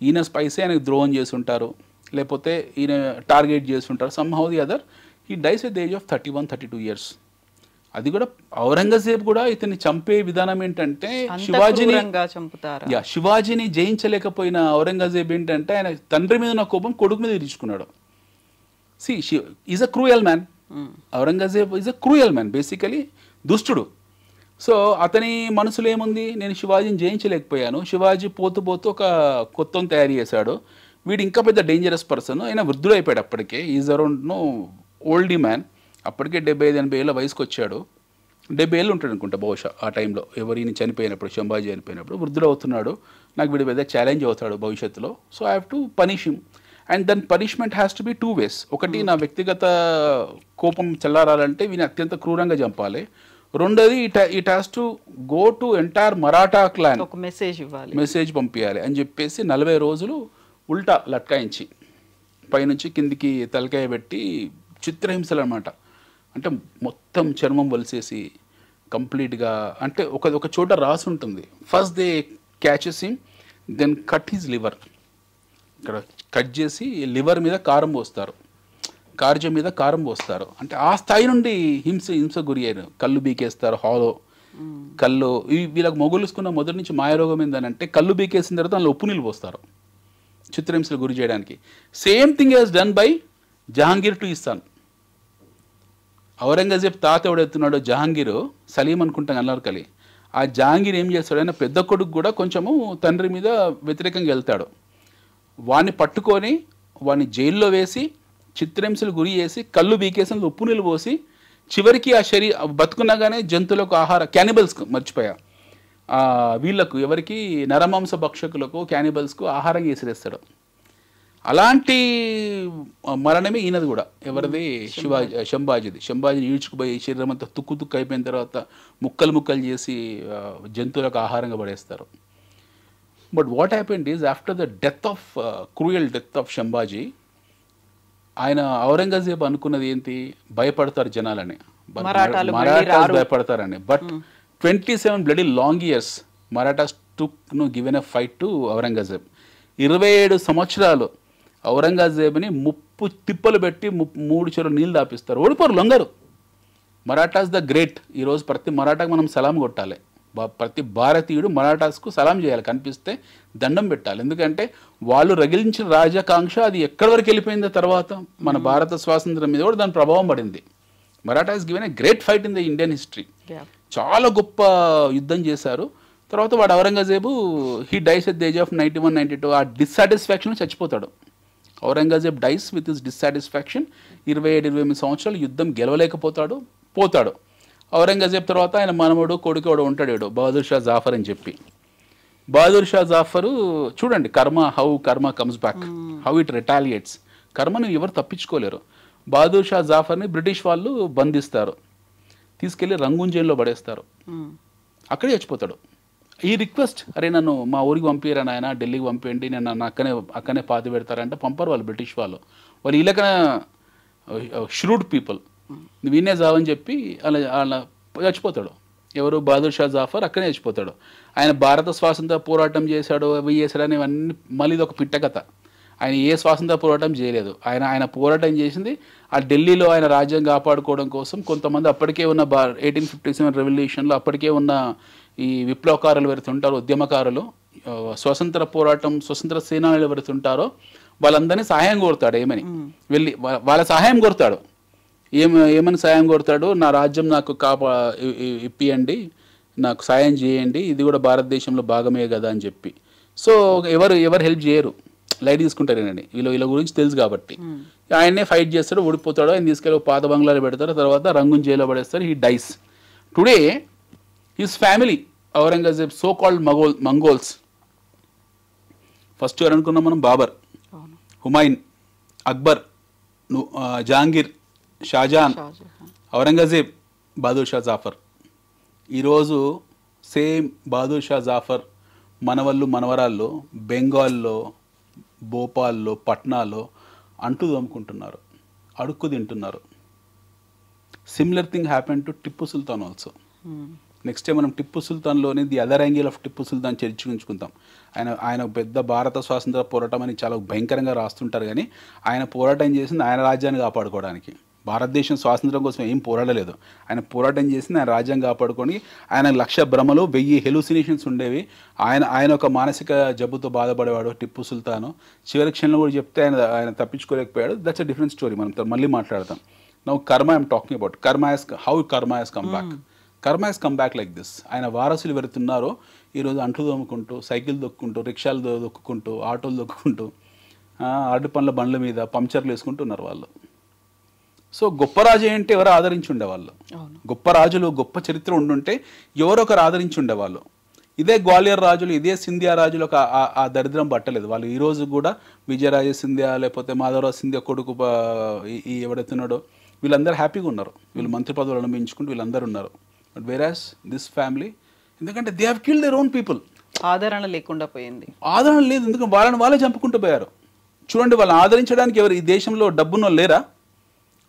ఈయన స్పైసే ఆయనకు ద్రోహం చేసి ఉంటారు, లేకపోతే ఈయన టార్గెట్ చేసి ఉంటారు. Somehow the other he dice at the age of 31-32 years. అది కూడా ఔరంగజేబ్ కూడా ఇతన్ని చంపే విధానం ఏంటంటే, శివాజీని జయించలేకపోయిన ఔరంగజేబ్ ఏంటంటే ఆయన తండ్రి మీద ఉన్న కోపం కొడుకు మీద తీర్చుకున్నాడు. Is a cruel man. Aurangzeb is a cruel man, basically దుష్టుడు. సో అతని మనసులో ఏముంది, నేను శివాజీని జయించలేకపోయాను. శివాజీ పోతూ ఒక కొత్తను తయారు చేశాడు. వీడు ఇంకా పెద్ద డేంజరస్ పర్సన్. ఆయన వృద్ధుడు అయిపోయాడు అప్పటికే. Is around oldie man. అప్పటికే 75-80 ఏళ్ళ వయసుకు వచ్చాడు. 70 ఏళ్ళు ఉంటాడు అనుకుంటా బహుశా ఆ టైంలో, ఎవరిని చనిపోయినప్పుడు, శంభాజీ చనిపోయినప్పుడు. వృద్ధుడు అవుతున్నాడు. నాకు వీడు పెద్ద ఛాలెంజ్ అవుతాడు భవిష్యత్తులో. So I have to punish him. And then punishment has to be 2 ways. ఒకటి, నా వ్యక్తిగత కోపం చల్లారాలంటే వీని అత్యంత క్రూరంగా చంపాలి. రెండోది, it has to go to entire Maratha clan, ఒక మెసేజ్ పంపించాలి అని చెప్పేసి 40 రోజులు ఉల్టా లట్కాయించి పైనుంచి కిందికి తలకాయ పెట్టి చిత్రహింసలు అనమాట. అంటే మొత్తం చర్మం వలిసేసి కంప్లీట్గా, అంటే ఒక చోట రాసి ఉంటుంది, first they catches him, then cut his liver. ఇక్కడ కట్ చేసి లివర్ మీద కారం పోస్తారు, కార్జ మీద కారం పోస్తారు. అంటే ఆ స్థాయి నుండి హింస గురి అయ్యారు. కళ్ళు బీకేస్తారు, హాలో కళ్ళు. వీళ్ళకి మొగులుసుకున్న మొదటి నుంచి మాయరోగం ఏంటంటే, కళ్ళు బీకేసిన తర్వాత అందులో ఉప్పు నీళ్ళు పోస్తారు చిత్రహింసలు గురి చేయడానికి. Same thing has done by Jahangir to ఇస్తాన్. ఔరంగజేబ్ తాత ఎవడెత్తున్నాడో జహాంగీరు, సలీం అనుకుంటాం అల్లర్కలి, ఆ జహాంగీర్ ఏం చేస్తాడు, ఆయన పెద్ద కొడుకు కూడా కొంచెము తండ్రి మీద వ్యతిరేకంగా వెళ్తాడు. వాడిని పట్టుకొని వాడిని జైల్లో వేసి చిత్రహింసలు గురి చేసి కళ్ళు బీకేసి ఉప్పు నీళ్ళు పోసి చివరికి ఆ బతుకున్నాగానే జంతువులకు క్యానిబల్స్కు మర్చిపోయా, వీళ్ళకు ఎవరికి నరమాంస భక్షకులకు క్యానిబల్స్కు ఆహారం చేసిరేస్తాడు. అలాంటి మరణమే ఈయనది కూడా. ఎవరిది? శంభాజీది. శంభాజీని ఈడ్చుకుపోయి శరీరం అంతా తుక్కు అయిపోయిన తర్వాత ముక్కలు చేసి జంతువులకు ఆహారంగా పడేస్తారు. But what happened is after the death of cruel death of Sambhaji, ఆయన ఔరంగజేబ్ అనుకున్నది ఏంటి, భయపడతారు జనాలని, మరాఠాస్ భయపడతారని. But 27 bloody long years Marathas took given a fight to Aurangzeb. 27 సంవత్సరాలు ఔరంగజేబ్ని ముప్పు తిప్పలు పెట్టి 3 చెరువులు నీళ్ళు దాపిస్తారు. ఓడిపోరు, లొంగరు. Marathas the great. ఈరోజు ప్రతి మరాఠాకు మనం సలాం కొట్టాలి. ప్రతి భారతీయుడు మరాఠాస్కు సలాం చేయాలి, కనిపిస్తే దండం పెట్టాలి. ఎందుకంటే వాళ్ళు రగిలించిన రాజకాంక్ష అది ఎక్కడి వరకు వెళ్ళిపోయిందో తర్వాత మన భారత స్వాతంత్రం మీద కూడా దాని ప్రభావం పడింది. Marathas given a great fight in the Indian history. చాలా గొప్ప యుద్ధం చేశారు. తర్వాత వాడు Aurangzeb he dice at the age of 91-92. ఆ డిస్సాటిస్ఫాక్షన్ చచ్చిపోతాడు. Aurangzeb dies with his dissatisfaction. 27-28 సంవత్సరాలు యుద్ధం గెలవలేకపోతాడు, పోతాడు. ఔరంగజేబ్ తర్వాత ఆయన మనవడు కొడుకు ఉంటాడు, బహదూర్ షా జాఫర్ అని చెప్పి. బహదూర్ షా జాఫరు చూడండి, హౌ కర్మ కమ్స్ బ్యాక్, హౌ ఇట్ రిటాలియేట్స్. కర్మను ఎవరు తప్పించుకోలేరు. బహదూర్ షా జాఫర్ని బ్రిటిష్ వాళ్ళు బంధిస్తారు, తీసుకెళ్ళి రంగూన్ జైల్లో పడేస్తారు. అక్కడే చచ్చిపోతాడు. ఈ రిక్వెస్ట్, అరే నన్ను మా ఊరికి పంపిరా నాయన, ఢిల్లీకి పంపేయండి, నేను నన్ను అక్కనే పాతి పెడతారంటే పంపరు వాళ్ళు, బ్రిటిష్ వాళ్ళు. వాళ్ళు ఇలాగ ష్రూడ్ పీపుల్, వీనే జావని చెప్పి అలా చచ్చిపోతాడు. ఎవరు? బహదూర్ షా జాఫర్ అక్కడే చచ్చిపోతాడు. ఆయన భారత స్వాతంత్ర పోరాటం చేశాడు, అవి చేశాడని ఇవన్నీ మళ్ళీ ఇది ఒక పిట్టకథ. ఆయన ఏ స్వాతంత్ర పోరాటం చేయలేదు. ఆయన పోరాటం చేసింది ఆ ఢిల్లీలో ఆయన రాజ్యం కాపాడుకోవడం కోసం. కొంతమంది అప్పటికే ఉన్న 1857 రెవల్యూషన్లో అప్పటికే ఉన్న ఈ విప్లవకారులు ఎవరుతుంటారో, ఉద్యమకారులు, స్వతంత్ర సేనానులు ఎవరుతుంటారో వాళ్ళందరినీ సహాయం కోరుతాడు. ఏమని వెళ్ళి వాళ్ళ సహాయం కోరుతాడు. ఏమని సాయం కోరుతాడు? నా రాజ్యం నాకు ఇప్పియండి, నాకు సాయం చేయండి, ఇది కూడా భారతదేశంలో భాగమే కదా అని చెప్పి. సో ఎవరు హెల్ప్ చేయరు, లైట్ తీసుకుంటారేనండి. వీళ్ళ గురించి తెలుసు కాబట్టి ఆయన్నే ఫైట్ చేస్తాడు, ఓడిపోతాడు. ఆయన తీసుకెళ్ళి పాత బంగ్లాలో పెడతారు, తర్వాత రంగూన్ జైల్లో పడేస్తారు. He dice. Today his family, Aurangzeb so called Mongols, first ఎవరు అనుకున్నాం మనం? బాబర్, హుమాయూన్, అక్బర్, జహాంగీర్, షాజహాన్, ఔరంగజేబ్, బహదూర్ షా జాఫర్. ఈరోజు సేమ్ బహదూర్ షా జాఫర్ మనవళ్ళు మనవరాళ్ళు బెంగాల్లో, భోపాల్లో, పట్నాలో అంటూ దమ్ముకుంటున్నారు, అడుక్కు తింటున్నారు. Similar thing happen to Tipu Sultan also. Next time మనం టిప్పు సుల్తాన్లోని the other angle of Tipu Sultan చర్చించుకుంటాం. ఆయన పెద్ద భారత స్వాతంత్ర పోరాటం అని చాలా భయంకరంగా రాస్తుంటారు, కానీ ఆయన పోరాటం చేసింది ఆయన రాజ్యాన్ని కాపాడుకోవడానికి. భారతదేశం స్వాతంత్రం కోసం ఏం పోరాడలేదు. ఆయన పోరాటం చేసింది ఆయన రాజ్యం కాపాడుకొని. ఆయన 1,00,000 భ్రమలు, 1000 హెలూసినేషన్స్ ఉండేవి. ఆయన ఒక మానసిక జబ్బుతో బాధపడేవాడు టిప్పు సుల్తాను. చివరి క్షణంలో కూడా చెప్తే ఆయన తప్పించుకోలేకపోయాడు. దట్స్ అ డిఫరెంట్ స్టోరీ, మనం మళ్ళీ మాట్లాడతాం. Now karma I'm talking about. How karma has come back. Karma has come back like this. ఆయన వారసులు ఎవరుతున్నారో ఈరోజు అంట్లు దొమ్ముకుంటూ, సైకిల్ దొక్కుంటూ, రిక్షాలు దొక్కుంటూ, ఆటోలు దొక్కుంటూ, అరటి పండ్ల బండ్ల మీద పంక్చర్లు వేసుకుంటున్నారు వాళ్ళు. సో గొప్ప రాజు ఏంటి? ఎవరు ఆదరించి ఉండేవాళ్ళు. గొప్ప రాజులు, గొప్ప చరిత్ర ఉండుంటే ఎవరో ఒకరు ఆదరించి ఉండేవాళ్ళు. ఇదే గ్వాలియర్ రాజులు, ఇదే సింధియా రాజులకు ఆ దరిద్రం పట్టలేదు. వాళ్ళు ఈరోజు కూడా విజయరాజ సింధియా, లేకపోతే మాధవరావు సింధియా కొడుకు ఎవడెత్తున్నాడో వీళ్ళందరూ హ్యాపీగా ఉన్నారు. వీళ్ళు మంత్రి పదవులు అనుభవించుకుంటూ వీళ్ళందరూ ఉన్నారు. బట్ వేరాస్ దిస్ ఫ్యామిలీ, ఎందుకంటే they have killed their own people. ఆదరణ లేకుండా పోయింది. ఆదరణ లేదు, ఎందుకంటే వాళ్ళే చంపుకుంటూ పోయారు. చూడండి, వాళ్ళని ఆదరించడానికి ఎవరు ఈ దేశంలో డబ్బున్న లేరా?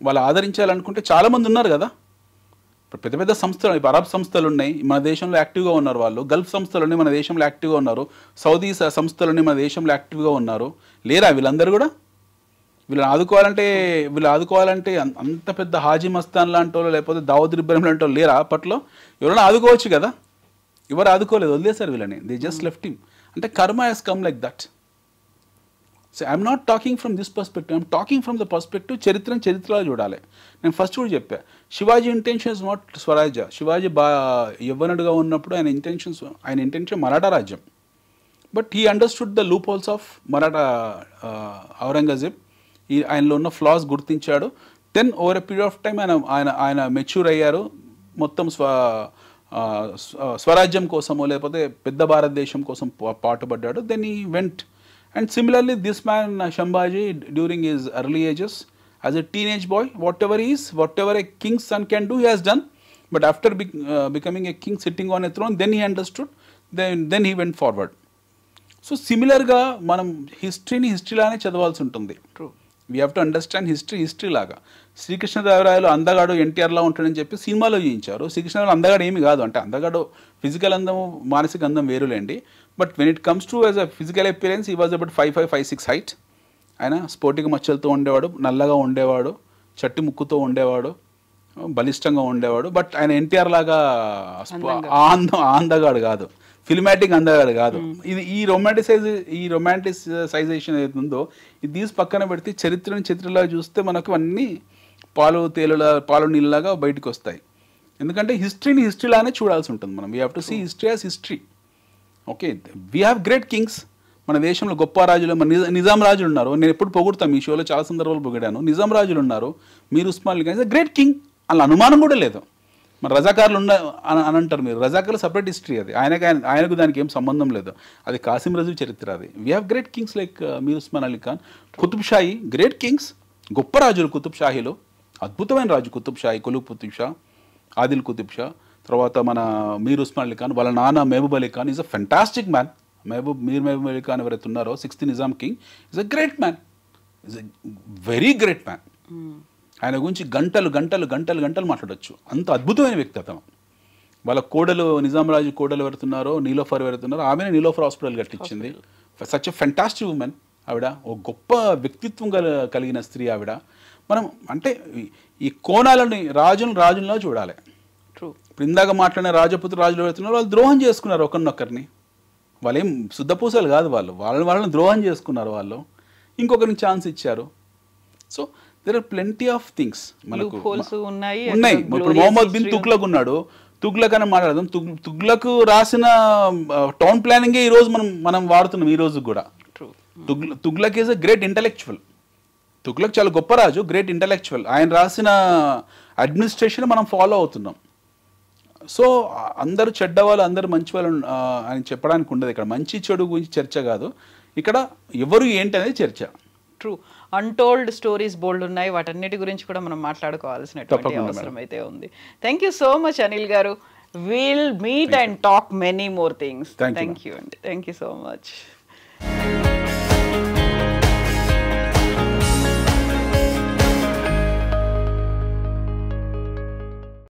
వాళ్ళు ఆదరించాలనుకుంటే చాలామంది ఉన్నారు కదా. ఇప్పుడు పెద్ద పెద్ద సంస్థలు, ఇప్పుడు అరబ్ సంస్థలు ఉన్నాయి మన దేశంలో యాక్టివ్గా ఉన్నారు. వాళ్ళు గల్ఫ్ సంస్థలు ఉన్నాయి మన దేశంలో యాక్టివ్గా ఉన్నారు. సౌదీ సంస్థలు ఉన్నాయి మన దేశంలో యాక్టివ్గా ఉన్నారు. లేరా వీళ్ళందరూ కూడా? వీళ్ళని ఆదుకోవాలంటే అంత పెద్ద హాజీ మస్తాన్ లాంటి వాళ్ళు, లేకపోతే దావూద్ ఇబ్రాహిం లాంటి వాళ్ళు లేరా అప్పట్లో? ఎవరైనా ఆదుకోవచ్చు కదా. ఎవరు ఆదుకోలేదు, వదిలేశారు వీళ్ళని. They just left him. అంటే karma has come like that. So I'm not talking from this perspective, I'm talking from the perspective చరిత్రలో చూడాలి. నేను ఫస్ట్ కూడా చెప్పా, శివాజీ ఇంటెన్షన్ ఇస్ నాట్ స్వరాజ్య. శివాజీ యవ్వనుడుగా ఉన్నప్పుడు ఆయన ఇంటెన్షన్ మరాఠా రాజ్యం. But he understood the loopholes of Maratha Aurangzeb. ఆయనలో ఉన్న ఫ్లాస్ గుర్తించాడు. Then over a period of time ఆయన మెచ్యూర్ అయ్యారు. మొత్తం స్వరాజ్యం కోసమో లేకపోతే పెద్ద భారతదేశం కోసం పాటుపడ్డాడు. Then he went. And similarly this man Shambhaji during his early ages as a teenage boy, whatever a king son can do he has done. But after becoming a king sitting on a throne, then he understood, then he went forward. So సిమిలర్గా మనం హిస్టరీని హిస్టరీలానే చదవాల్సి ఉంటుంది. True. We have to understand history లాగా. శ్రీకృష్ణదేవరాయలు అందగాడు ఎన్టీఆర్లా ఉంటాడని చెప్పి సినిమాలో చూపించారు. శ్రీకృష్ణదేవరాయలు అందగాడు ఏమి కాదు. అంటే అందగాడు ఫిజికల్ అందము మానసిక అందం వేరులేండి. But when it comes to as a physical appearance, he was about 5'5", 5'6" height. ఆయన స్పోర్టింగ్ మచ్చలతో ఉండేవాడు, నల్లగా ఉండేవాడు, చట్టి ముక్కుతో ఉండేవాడు, బలిష్టంగా ఉండేవాడు. బట్ ఆయన ఎన్టీఆర్ లాగా అందగాడు కాదు, ఫిల్మాటిక్ అందగాడు కాదు. ఇది ఈ రొమాంటిసైజేషన్ ఏదైతే ఉందో ఇది తీసి పక్కన పెడితే చరిత్రలాగా చూస్తే మనకు అన్నీ పాలు నీళ్ళలాగా బయటకు వస్తాయి. ఎందుకంటే హిస్టరీని హిస్టరీలానే చూడాల్సి ఉంటుంది మనం. We have to see history as history. Okay, we have great kings. మన దేశంలో గొప్ప రాజులు, మన నిజాం రాజులు ఉన్నారు. నేను ఎప్పుడు పొగుడతాను, మీ షోలో చాలా సందర్భాలు పొగిడాను. నిజాం రాజులు ఉన్నారు, మీర్ ఉస్మాన్ అలీ ఖాన్ గ్రేట్ కింగ్, అలా అనుమానం కూడా లేదు. మన రజాకారులు అని అంటారు మీరు, రజాకారులు సపరేట్ హిస్టరీ, అది ఆయనకు దానికి ఏం సంబంధం లేదు. అది కాసిం రజు చరిత్ర. అది we have great kings like Mir Osman Ali Khan, Qutub Shahi, great kings, గొప్ప రాజులు. కుతుబ్ షాహీలో అద్భుతమైన రాజు కుతుబ్ షాహీ, కులూ కుతుబ్ షా, ఆదిల్ కుతుబ్ షా. తర్వాత మన మీర్ ఉస్మాన్ అలీ ఖాన్, వాళ్ళ నాన్న Mahbub Ali Khan is a fantastic man. Mahbub Ali Khan ఎవరైతే ఉన్నారో 6th Nizam king, is a great man, is a very great man. ఆయన గురించి గంటలు మాట్లాడచ్చు, అంత అద్భుతమైన వ్యక్తిత్వం. వాళ్ళ కోడలు, నిజాం రాజు కోడలు ఎవరుతున్నారో, నీలోఫర్ ఎవరుతున్నారో, ఆమెనే నీలోఫర్ హాస్పిటల్ కట్టించింది. సచ్ ఎ ఫెంటాస్టిక్ ఉమెన్ ఆవిడ, ఓ గొప్ప వ్యక్తిత్వం కలిగిన స్త్రీ ఆవిడ. మనం అంటే ఈ కోణాలని రాజుల్లో చూడాలి. ఇప్పుడు ఇందాక మాట్లాడిన రాజపుత్ర రాజులు ఎవరుతున్నారో వాళ్ళు ద్రోహం చేసుకున్నారు ఒకరినొకరిని. వాళ్ళేం శుద్ధపూసలు కాదు, వాళ్ళని ద్రోహం చేసుకున్నారు. వాళ్ళు ఇంకొకరికి ఛాన్స్ ఇచ్చారు. So there are plenty of things మనకు ఉన్నాయి. ఇప్పుడు మొహమ్మద్ బిన్ తుగ్లక్ ఉన్నాడు, తుగ్లక్ అని మాట్లాడదాం. తుగ్లక్ రాసిన టౌన్ ప్లానింగే ఈ రోజు మనం వాడుతున్నాం. ఈ రోజు కూడా Tughlaq is a great intellectual. Tughlaq చాలా గొప్ప రాజు, గ్రేట్ ఇంటలెక్చువల్. ఆయన రాసిన అడ్మినిస్ట్రేషన్ మనం ఫాలో అవుతున్నాం. సో అందరూ చెడ్డవాళ్ళు, అందరూ మంచి వాళ్ళు అని చెప్పడానికి ఉండదు. ఇక్కడ మంచి చెడు గురించి చర్చ కాదు, ఇక్కడ ఎవరు ఏంటి అనేది చర్చ. ట్రూ. అన్టోల్డ్ స్టోరీస్ బోల్డ్ ఉన్నాయి, వాటన్నిటి గురించి కూడా మనం మాట్లాడుకోవాల్సినటువంటి అవసరం అయితే ఉంది. Thank you so much Anil garu. Will meet and talk many more things. Thank you అండి. Thank you so much.